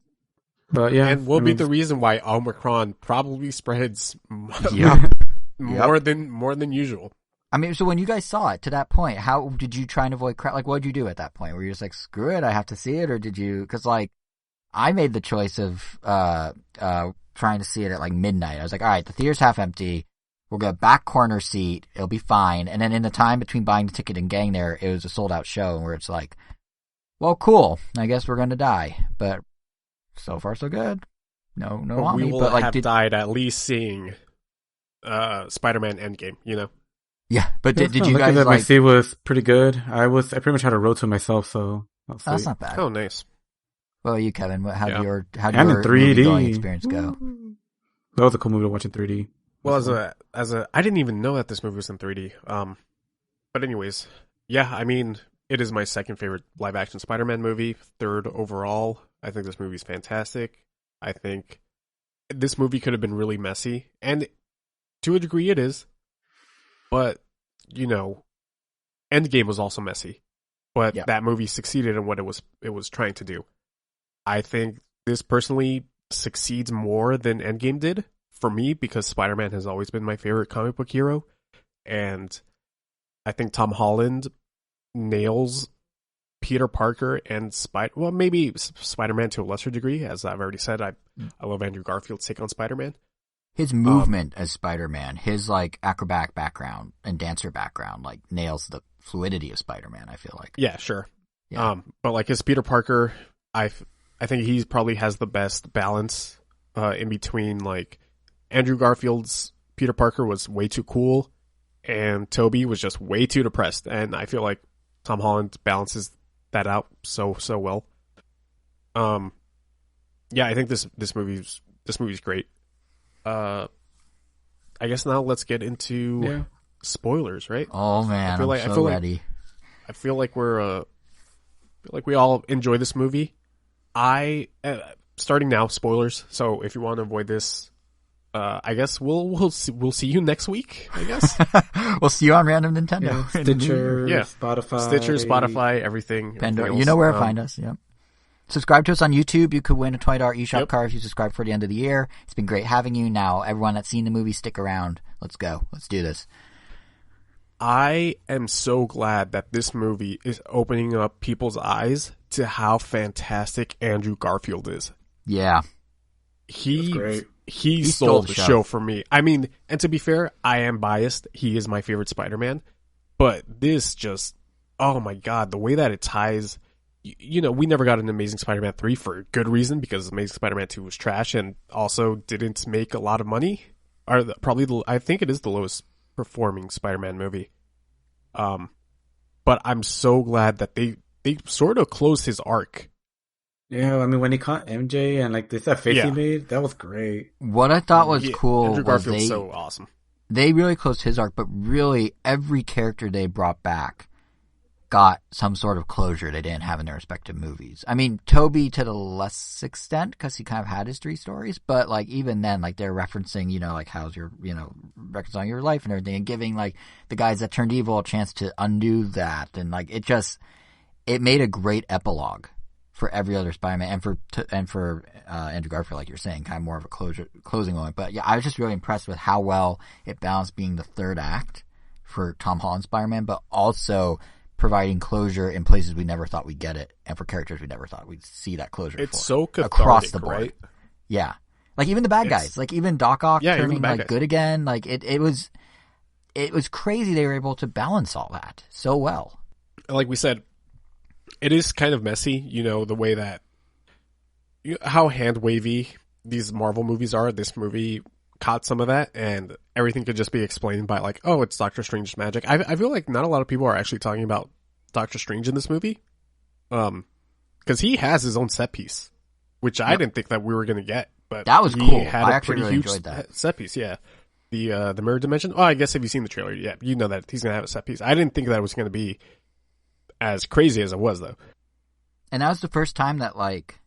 But yeah, and will be the reason why Omicron probably spreads more than usual. I mean, so when you guys saw it to that point, how did you try and avoid crowd? What did you do at that point? Were you just screw it, I have to see it, or did you? Because I made the choice of trying to see it at midnight. I was all right, the theater's half empty. We'll get a back corner seat. It'll be fine. And then in the time between buying the ticket and getting there, it was a sold out show where it's like, well, cool. I guess we're going to die. But so far, so good. No, but we will have died at least seeing Spider-Man Endgame, you know? Yeah, but did you guys like... My seat was pretty good. I pretty much had a row to myself, so... That's not bad. Oh, nice. Well, you, Kevin, how'd your 3D experience go? That was a cool movie to watch in 3D. Well, I didn't even know that this movie was in 3D. But anyways, yeah, I mean, it is my second favorite live-action Spider-Man movie, third overall. I think this movie's fantastic. I think this movie could have been really messy, and to a degree it is. But, you know, Endgame was also messy. But that movie succeeded in what it was trying to do. I think this personally succeeds more than Endgame did for me because Spider-Man has always been my favorite comic book hero. And I think Tom Holland nails Peter Parker and maybe Spider-Man to a lesser degree. As I've already said, I love Andrew Garfield's take on Spider-Man. His movement as Spider-Man, his like acrobatic background and dancer background, like nails the fluidity of Spider-Man, I feel like. Yeah, sure. Yeah. But like his Peter Parker, I think he probably has the best balance in between. Like Andrew Garfield's Peter Parker was way too cool, and Tobey was just way too depressed. And I feel like Tom Holland balances that out so well. Yeah, I think this movie's great. I guess now let's get into spoilers, right? Oh man, I'm so ready. I feel like we all enjoy this movie. Starting now, spoilers. So if you want to avoid this, I guess we'll see you next week. I guess we'll see you on Random Nintendo, Stitcher, Spotify, everything. Pandora. You know where to find us. Yep. Subscribe to us on YouTube. You could win a $20 eShop card if you subscribe for the end of the year. It's been great having you. Now, everyone that's seen the movie, stick around. Let's go. Let's do this. I am so glad that this movie is opening up people's eyes to how fantastic Andrew Garfield is. Yeah. He stole the show for me. I mean, and to be fair, I am biased. He is my favorite Spider-Man. But this just, oh my God, the way that it ties... You know, we never got an Amazing Spider-Man 3 for good reason because Amazing Spider-Man 2 was trash and also didn't make a lot of money. I think it is the lowest performing Spider-Man movie. But I'm so glad that they sort of closed his arc. Yeah, I mean, when he caught MJ and like that face he made, that was great. What I thought was cool Andrew Garfield's so awesome. They really closed his arc, but really every character they brought back got some sort of closure they didn't have in their respective movies. I mean, Tobey to the less extent because he kind of had his 3 stories, but like even then, like they're referencing, you know, like how's your, you know, reconciling your life and everything, and giving like the guys that turned evil a chance to undo that, and like it made a great epilogue for every other Spider-Man and for Andrew Garfield, like you're saying, kind of more of a closing moment. But yeah, I was just really impressed with how well it balanced being the third act for Tom Holland Spider-Man, but also providing closure in places we never thought we'd get it, and for characters we never thought we'd see that closure. It's so cathartic, across the board, right? Yeah, like even the bad guys, like even Doc Ock turning like good again. Like it was crazy they were able to balance all that so well. Like we said, it is kind of messy, you know, the way that how hand wavy these Marvel movies are. This movie caught some of that, and everything could just be explained by like, oh, it's Doctor Strange's magic. I feel like not a lot of people are actually talking about Doctor Strange in this movie, because he has his own set piece, which I didn't think that we were going to get, but that was he cool. had I a actually pretty really huge enjoyed that set piece. Yeah, the mirror dimension. Oh, I guess have you seen the trailer? Yeah, you know that he's going to have a set piece. I didn't think that was going to be as crazy as it was, though. And that was the first time that, like,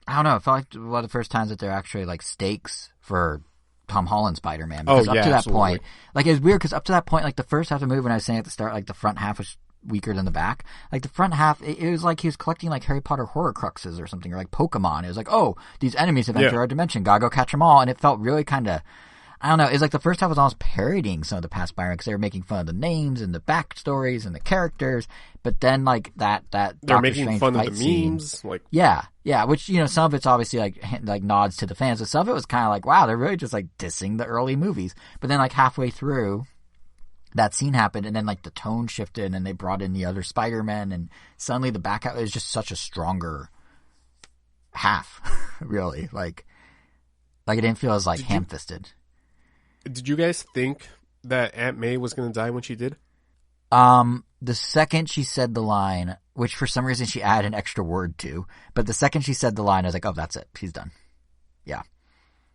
I don't know, it felt like one of the first times that there are actually like stakes for Tom Holland Spider-Man. Because up to that absolutely. point, like it was weird because up to that point, like the first half of the movie, when I was saying at the start, like the front half was weaker than the back. Like the front half, it was like he was collecting like Harry Potter horror cruxes or something, or like Pokemon. It was like, oh, these enemies have entered our dimension, gotta go catch them all. And it felt really kind of, I don't know, it's like the first half was almost parodying some of the past Spider-Man because they were making fun of the names and the backstories and the characters. But then like that They're Doctor making Strange fun of fight the memes. scene, Like, yeah, which some of it's obviously like nods to the fans, but some of it was kind of like, wow, they're really just like dissing the early movies. But then like halfway through, that scene happened, and then like the tone shifted, and they brought in the other Spider-Man, and suddenly the back half was just such a stronger half, really. Like it didn't feel as like ham-fisted. Did you guys think that Aunt May was going to die when she did? The second she said the line, which for some reason she added an extra word to, but the second she said the line, I was like, oh, that's it. She's done. Yeah.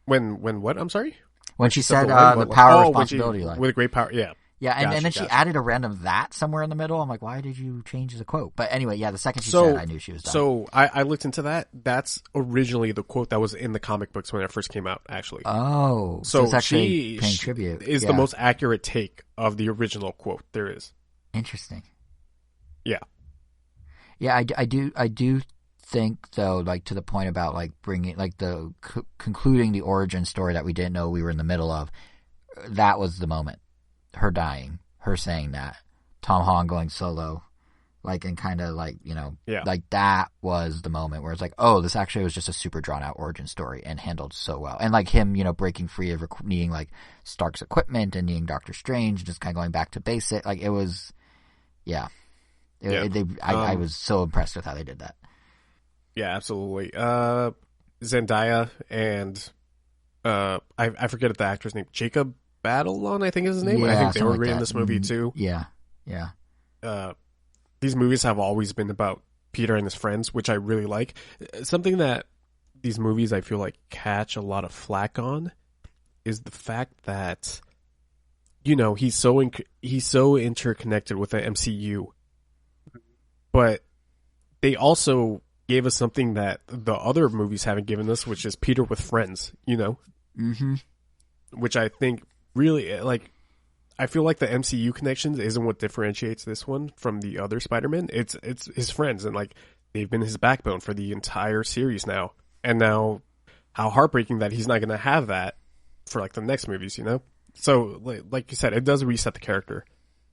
When what? I'm sorry? When she said line, the power responsibility line. With a great power, yeah. Yeah, and then she added a random that somewhere in the middle. I'm like, why did you change the quote? But anyway, yeah, the second she said, I knew she was done. So I looked into that. That's originally the quote that was in the comic books when it first came out, actually. Oh, so it's actually paying tribute. Is the most accurate take of the original quote there is. Interesting. Yeah. Yeah, I do think, though, like to the point about like bringing, like the concluding the origin story that we didn't know we were in the middle of, that was the moment. Her dying, her saying that, Tom Holland going solo, like, and kind of like, like that was the moment where it's like, oh, this actually was just a super drawn out origin story and handled so well. And like him, breaking free of needing like Stark's equipment and needing Doctor Strange, just kind of going back to basic. Like it was, yeah. I was so impressed with how they did that. Yeah, absolutely. Zendaya and I forget the actor's name. Jacob Batalon, I think is his name. Yeah, I think they were great like in this movie too. Yeah. These movies have always been about Peter and his friends, which I really like. Something that these movies I feel like catch a lot of flack on is the fact that he's so interconnected with the MCU, but they also gave us something that the other movies haven't given us, which is Peter with friends. Mm-hmm. Which I think really I feel like the MCU connections isn't what differentiates this one from the other Spider-Man. It's his friends, and like they've been his backbone for the entire series now. And now, how heartbreaking that he's not going to have that for like the next movies, So, like you said, it does reset the character,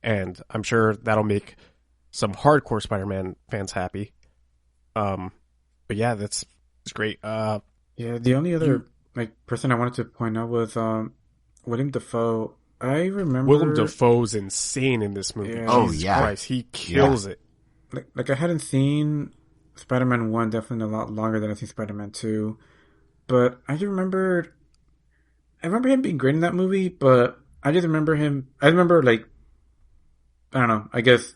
and I'm sure that'll make some hardcore Spider-Man fans happy. But yeah, it's great. Yeah, the only other person I wanted to point out was William Dafoe. I remember Willem Dafoe's insane in this movie. Yeah. Oh, Jesus yeah. Christ, he kills it. Like I hadn't seen Spider-Man 1 definitely a lot longer than I've seen Spider-Man 2. But I remember him being great in that movie, but I remember like, I don't know, I guess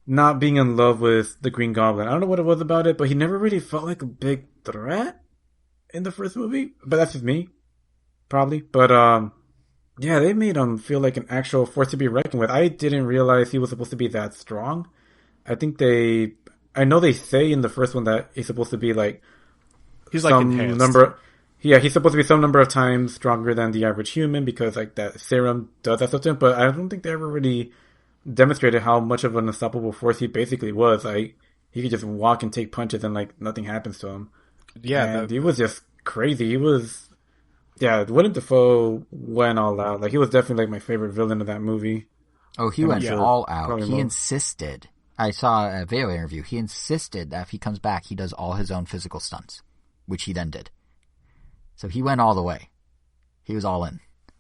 not being in love with the Green Goblin. I don't know what it was about it, but he never really felt like a big threat in the first movie. But that's just me. Probably. But yeah, they made him feel like an actual force to be reckoned with. I didn't realize he was supposed to be that strong. I know they say in the first one that he's supposed to be like he's like enhanced. He's supposed to be some number of times stronger than the average human because like that serum does that stuff to him, but I don't think they ever really demonstrated how much of an unstoppable force he basically was. Like he could just walk and take punches and like nothing happens to him. Yeah, and he was just crazy. Willem Dafoe went all out. Like he was definitely like my favorite villain of that movie. Oh, he went all out. Probably He more. insisted. I saw a video interview. He insisted that if he comes back, he does all his own physical stunts, which he then did. So he went all the way. He was all in.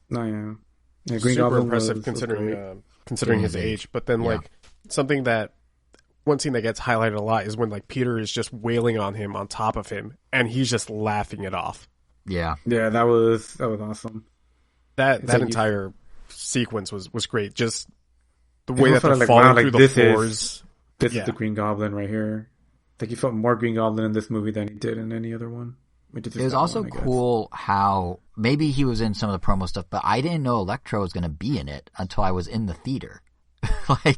No, yeah. Green Super Goblin impressive was considering his age. But then like something that one scene that gets highlighted a lot is when like Peter is just wailing on him on top of him, and he's just laughing it off. Yeah. Yeah, that was awesome. That like entire sequence was great. Just the way that they're like, falling wow, through like, the this floors. This is the Green Goblin right here. Like he felt more Green Goblin in this movie than he did in any other one. It was also cool how maybe he was in some of the promo stuff, but I didn't know Electro was going to be in it until I was in the theater.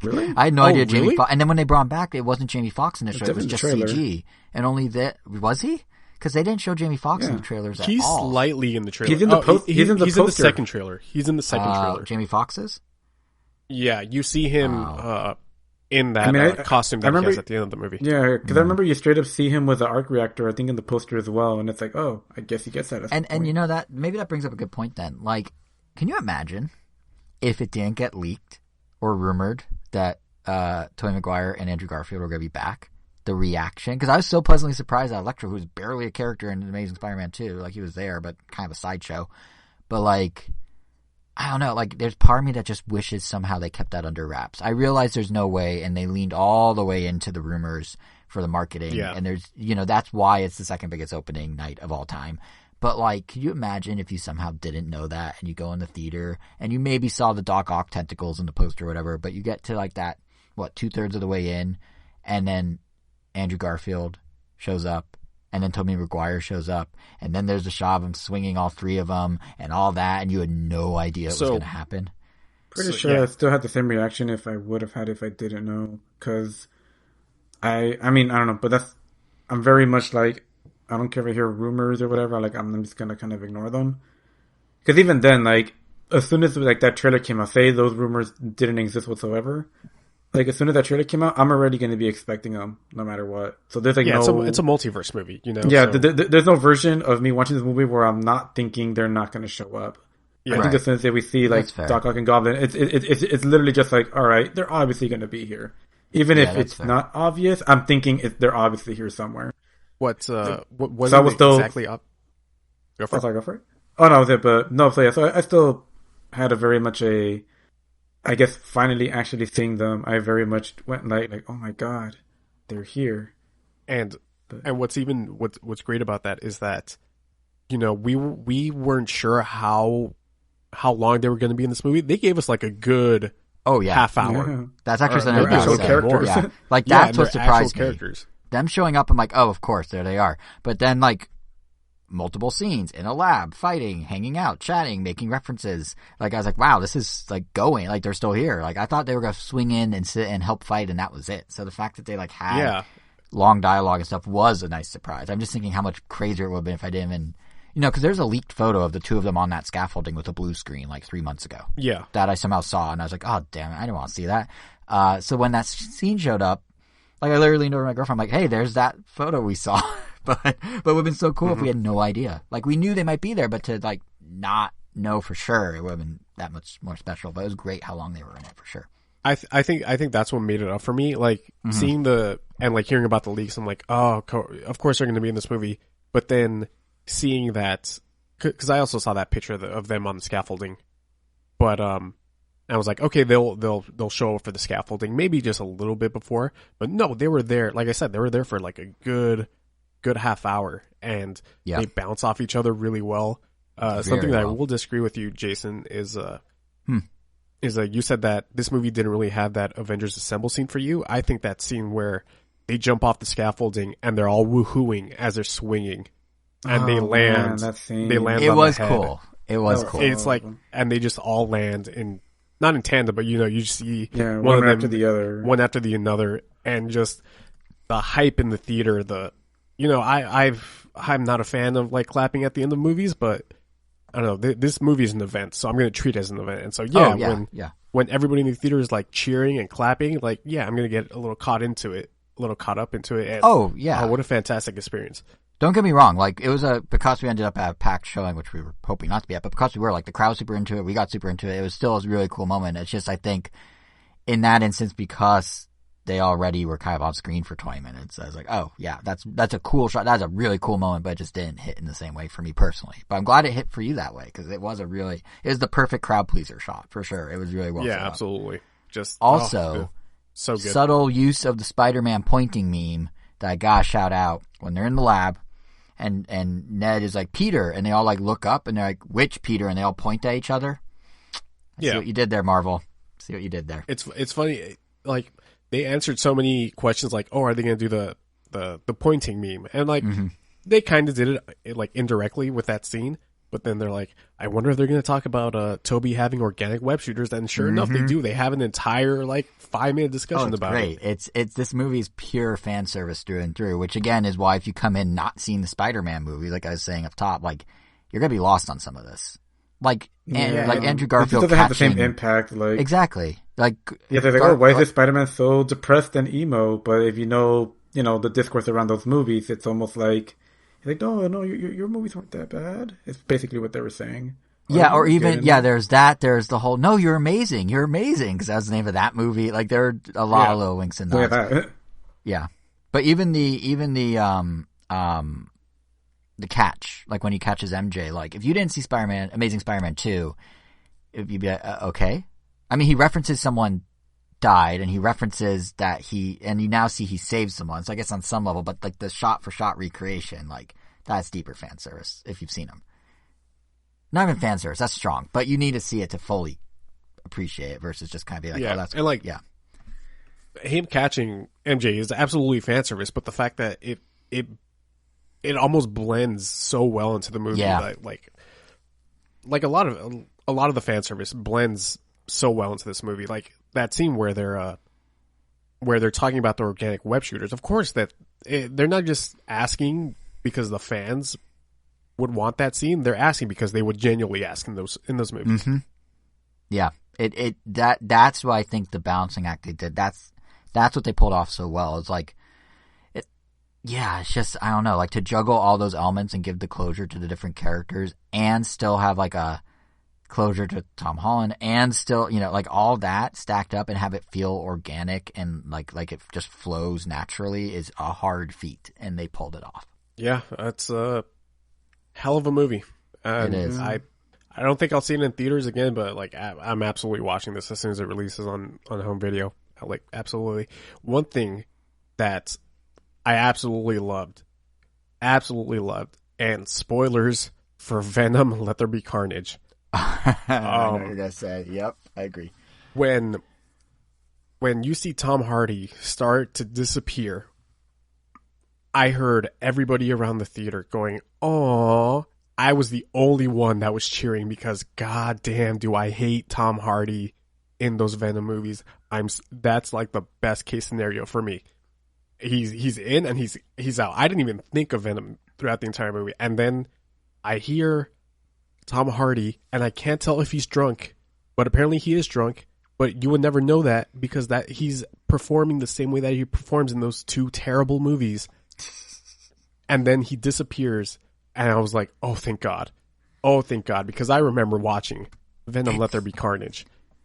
Really? I had no idea Jamie really? Foxx. And then when they brought him back, it wasn't Jamie Foxx in the show. It was just trailer. CG. And only that was he? Because they didn't show Jamie Foxx in the trailers at He's all. slightly in the trailer. He's in the he's in the poster. second trailer. He's in the second trailer. Jamie Foxx is? Yeah, you see him in that costume that he has at the end of the movie. Yeah, because I remember you straight up see him with the arc reactor, I think, in the poster as well, and it's like, oh, I guess he gets that. And you know that maybe that brings up a good point then. Like, can you imagine if it didn't get leaked or rumored that Tobey Maguire and Andrew Garfield were going to be back, the reaction, because I was so pleasantly surprised that Electro, who was barely a character in Amazing Spider-Man 2, like he was there, but kind of a sideshow. But like, I don't know, like there's part of me that just wishes somehow they kept that under wraps. I realize there's no way, and they leaned all the way into the rumors for the marketing. Yeah. And there's, that's why it's the second biggest opening night of all time. But like, could you imagine if you somehow didn't know that and you go in the theater and you maybe saw the Doc Ock tentacles in the poster or whatever, but you get to like that, 2/3 of the way in, and then Andrew Garfield shows up, and then Tobey Maguire shows up, and then there's a shot of him swinging all three of them and all that, and you had no idea it was going to happen. Pretty sure I still had the same reaction if I would have had if I didn't know, because I mean, I don't know, but I'm very much like, I don't care if I hear rumors or whatever, like, I'm just going to kind of ignore them. Because even then, like, as soon as, like, that trailer came out, say those rumors didn't exist whatsoever, like, as soon as that trailer came out, I'm already going to be expecting them, no matter what. So there's, like, it's a multiverse movie, Yeah, so. There's no version of me watching this movie where I'm not thinking they're not going to show up. Yeah, I think as soon as we see, like, Doc Ock and Goblin, it's literally just like, all right, they're obviously going to be here. Even if it's not obvious, I'm thinking they're obviously here somewhere. What so I was still exactly up? Go for it. Go for it. Oh, no, but no. So yeah, so I still had a very much I guess finally actually seeing them, I very much went like, oh my god, they're here. And what's great about that is that, we weren't sure how long they were going to be in this movie. They gave us like a good half hour. Yeah. That's actually something actual characters. Yeah. Like that's what surprised me. Characters. Them showing up, I'm like, oh, of course, there they are. But then, like, multiple scenes in a lab, fighting, hanging out, chatting, making references. Like, I was like, wow, this is, like, going. Like, they're still here. Like, I thought they were going to swing in and sit and help fight, and that was it. So the fact that they, like, had long dialogue and stuff was a nice surprise. I'm just thinking how much crazier it would have been if I didn't even... because there's a leaked photo of the two of them on that scaffolding with a blue screen, like, 3 months ago. Yeah. That I somehow saw, and I was like, oh, damn it, I didn't want to see that. So when that scene showed up, like, I literally leaned over to my girlfriend, I'm like, hey, there's that photo we saw. but it would have been so cool if we had no idea. Like, we knew they might be there, but to, like, not know for sure, it would have been that much more special. But it was great how long they were in it, for sure. I think that's what made it up for me. Like, seeing and, like, hearing about the leaks, I'm like, oh, of course they're going to be in this movie. But then seeing that, because I also saw that picture of them on the scaffolding. But, I was like, okay, they'll show up for the scaffolding, maybe just a little bit before, but no, they were there. Like I said, they were there for like a good half hour, and they bounce off each other really well. Something that I will disagree with you, Jason, is you said that this movie didn't really have that Avengers Assemble scene for you. I think that scene where they jump off the scaffolding and they're all woohooing as they're swinging, and they land. Man, that scene. They land. It on was the head. cool. It was cool. It's like, and they just all land in. Not in tandem, but you just see one after the other, and just the hype in the theater. I'm not a fan of like clapping at the end of movies, but I don't know. This movie is an event, so I'm going to treat it as an event. And so when everybody in the theater is like cheering and clapping, like I'm going to get a little caught up into it. And, what a fantastic experience! Don't get me wrong, like, it was because we ended up at a packed showing, which we were hoping not to be at, but because we were, like, the crowd was super into it, we got super into it, it was still a really cool moment. It's just, I think, in that instance, because they already were kind of on screen for 20 minutes, I was like, oh, yeah, that's a cool shot, that's a really cool moment, but it just didn't hit in the same way for me personally. But I'm glad it hit for you that way, because it was the perfect crowd pleaser shot, for sure. It was really well set up. Absolutely. Just also, so good. Subtle use of the Spider-Man pointing meme that I gotta shout out when they're in the lab. And Ned is like, Peter, and they all like look up and they're like, which Peter? And they all point at each other. See what you did there, Marvel. See what you did there. It's funny, like they answered so many questions like, oh, are they going to do the pointing meme? And like they kind of did it like indirectly with that scene, but then they're like, I wonder if they're going to talk about Toby having organic web shooters. And sure enough, they do. They have an entire like 5-minute discussion about great. it. It's this movie's pure fan service through and through, which again is why if you come in not seeing the Spider-Man movie, like I was saying up top, like you're gonna be lost on some of this. Like Andrew Garfield it doesn't have the same impact. Like exactly. Like they're like, oh, why is this Spider-Man so depressed and emo? But if you know the discourse around those movies, it's almost like. Like, no, your movies weren't that bad. It's basically what they were saying. Yeah, or even, there's that. There's the whole, no, you're amazing, because that's the name of that movie. Like, there are a lot of little winks and nods. Yeah. But even the catch, like when he catches MJ, like, if you didn't see Amazing Spider-Man 2, you'd be like, okay. I mean, he references someone died, and he references that and you now see he saved someone. So I guess on some level, but like the shot-for-shot recreation, like, that's deeper fan service, if you've seen them. Not even fan service, that's strong, but you need to see it to fully appreciate it versus just kind of be like, oh, that's and like, him catching MJ is absolutely fan service, but the fact that it almost blends so well into the movie, that, like a lot of the fan service blends so well into this movie. Like that scene where they're talking about the organic web shooters. Of course, that they're not just asking because the fans would want that scene. They're asking because they would genuinely ask in those movies. Mm-hmm. Yeah, that's why I think the balancing act they did. That's what they pulled off so well. It's like, it's just, I don't know, like to juggle all those elements and give the closure to the different characters and still have like a closure to Tom Holland and still, like all that stacked up and have it feel organic and like it just flows naturally is a hard feat, and they pulled it off. Yeah, that's hell of a movie. It is. I don't think I'll see it in theaters again, but like I'm absolutely watching this as soon as it releases on home video. Like absolutely. One thing that I absolutely loved, and spoilers for Venom: Let There Be Carnage. I know what you're gonna say. Yep, I agree. When you see Tom Hardy start to disappear, I heard everybody around the theater going, "Aw." I was the only one that was cheering because goddamn do I hate Tom Hardy in those Venom movies. That's like the best case scenario for me. He's in and he's out. I didn't even think of Venom throughout the entire movie. And then I hear Tom Hardy and I can't tell if he's drunk, but apparently he is drunk. But you would never know that because that he's performing the same way that he performs in those two terrible movies. And then he disappears. And I was like, oh, thank God. Oh, thank God. Because I remember watching Venom Let There Be Carnage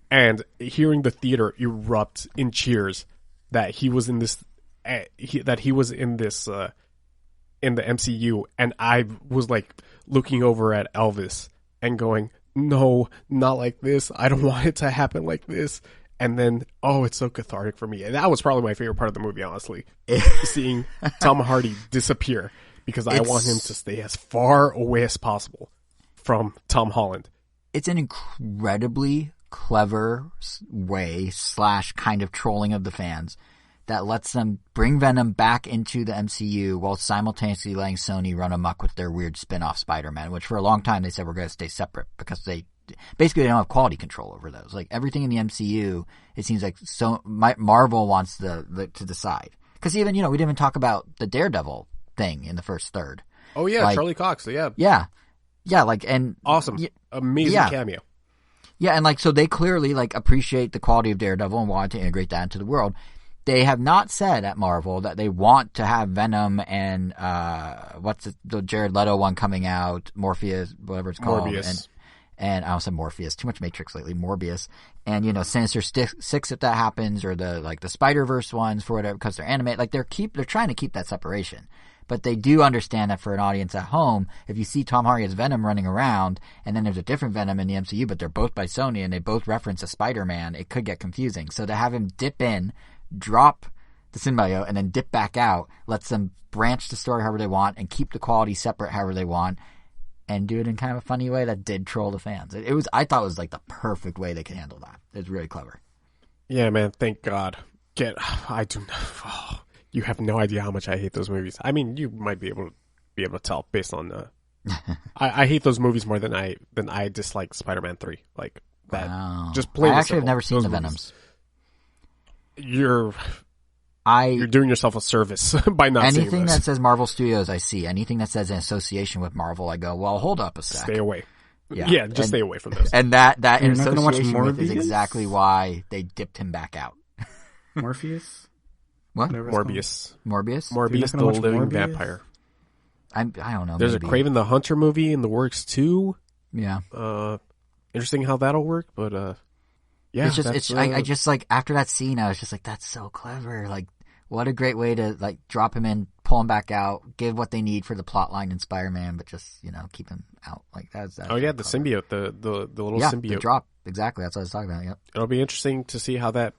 and hearing the theater erupt in cheers that he was in this, in the MCU. And I was like looking over at Elvis and going, no, not like this. I don't want it to happen like this. And then, it's so cathartic for me. And that was probably my favorite part of the movie, honestly. Seeing Tom Hardy disappear. Because I want him to stay as far away as possible from Tom Holland. It's an incredibly clever way / kind of trolling of the fans that lets them bring Venom back into the MCU while simultaneously letting Sony run amok with their weird spin-off Spider-Man, which for a long time they said we're going to stay separate because they don't have quality control over those. Like everything in the MCU, it seems like Marvel wants to decide. Because even, we didn't even talk about the Daredevil thing in the first third. Oh yeah, like, Charlie Cox. Yeah, like, and awesome, amazing cameo. Yeah, and like so they clearly like appreciate the quality of Daredevil and want to integrate that into the world. They have not said at Marvel that they want to have Venom and the Jared Leto one coming out, Morpheus, whatever it's called, Morbius. And I also Morpheus. Too much Matrix lately. Morbius, and Sinister Six if that happens, or the Spider-Verse ones for whatever because they're animated. Like they're trying to keep that separation. But they do understand that for an audience at home, if you see Tom Hardy as Venom running around, and then there's a different Venom in the MCU, but they're both by Sony, and they both reference a Spider-Man, it could get confusing. So to have him dip in, drop the symbiote, and then dip back out, lets them branch the story however they want, and keep the quality separate however they want, and do it in kind of a funny way that did troll the fans. I thought it was like the perfect way they could handle that. It's really clever. Yeah, man, thank God. You have no idea how much I hate those movies. I mean, you might be able to tell based on I hate those movies more than I dislike Spider-Man 3. Like that. Wow. Just plain. I actually have never seen the Venoms. You're doing yourself a service by not seeing anything that says Marvel Studios. I see anything that says an association with Marvel. I go, well, hold up a sec. Stay away. Yeah, just stay away from those. And that association with is exactly why they dipped him back out. Morpheus. What? Morbius, the living vampire. I don't know. There's a Kraven the Hunter movie in the works too. Yeah. Interesting how that'll work, but yeah. It's just I just like after that scene, I was just like, that's so clever. Like, what a great way to like drop him in, pull him back out, give what they need for the plot line in Spider-Man, but just keep him out. Like that's oh yeah, the clever. symbiote, the little Yeah, symbiote the drop. Exactly, that's what I was talking about. Yep. It'll be interesting to see how that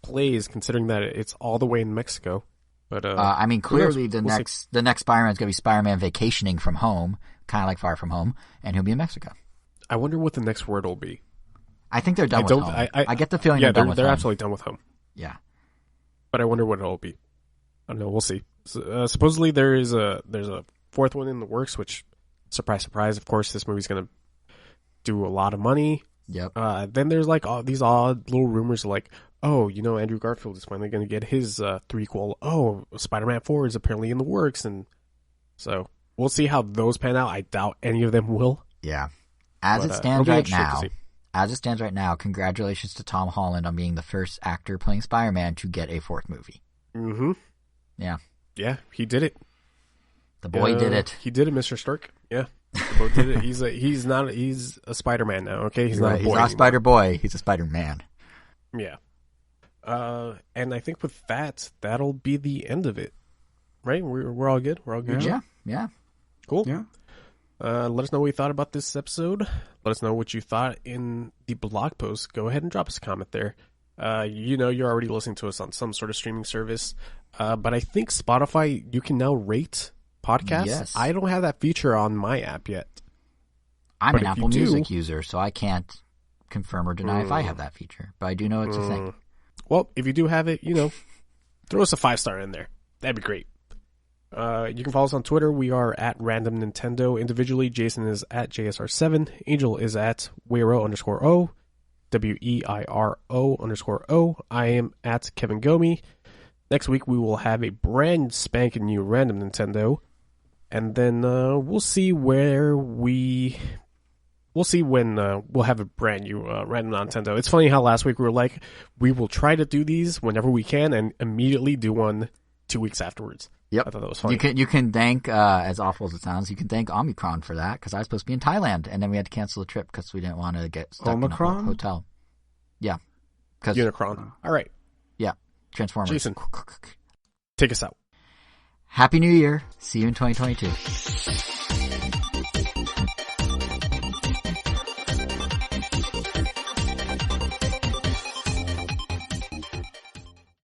plays, considering that it's all the way in Mexico. But I mean, clearly the We'll next Spider-Man is going to be Spider-Man vacationing from home, kind of like Far From Home, and he'll be in Mexico. I wonder what the next word will be. I think they're done with home. I get the feeling yeah, they're done with they're home. absolutely done with home. Yeah. But I wonder what it'll be. I don't know. We'll see. Supposedly there's a fourth one in the works, which, surprise, surprise, of course, this movie's going to do a lot of money. Yep. Then there's like all these odd little rumors like, oh, Andrew Garfield is finally going to get his threequel. Oh, Spider-Man 4 is apparently in the works. And so we'll see how those pan out. I doubt any of them will. Yeah. As it stands right now, congratulations to Tom Holland on being the first actor playing Spider-Man to get a fourth movie. Mm-hmm. Yeah. Yeah, he did it. The boy did it. He did it, Mr. Stark. Yeah. The boy did it. He's a Spider-Man now, okay? He's not a boy. He's not a Spider-Boy. He's a Spider-Man. Yeah. And I think with that, that'll be the end of it. Right? We're all good? We're all good? Yeah. Cool. Yeah. Let us know what you thought about this episode. Let us know what you thought in the blog post. Go ahead and drop us a comment there. You're already listening to us on some sort of streaming service. But I think Spotify, you can now rate podcasts. Yes. I don't have that feature on my app yet. I'm an Apple Music user, so I can't confirm or deny if I have that feature. But I do know it's a thing. Well, if you do have it, throw us a 5-star in there. That'd be great. You can follow us on Twitter. We are at Random Nintendo. Individually, Jason is at JSR7. Angel is at Weiro_O. WEIRO_O. I am at Kevin Gomi. Next week, we will have a brand spanking new Random Nintendo. And then we'll see when we'll have a brand new Random Nintendo. It's funny how last week we were like, we will try to do these whenever we can and immediately do one 2 weeks afterwards. Yep. I thought that was funny. You can thank, as awful as it sounds, you can thank Omicron for that, because I was supposed to be in Thailand, and then we had to cancel the trip because we didn't want to get stuck in a hotel. Yeah. Unicron. All right. Yeah. Transformers. Jason, take us out. Happy New Year. See you in 2022.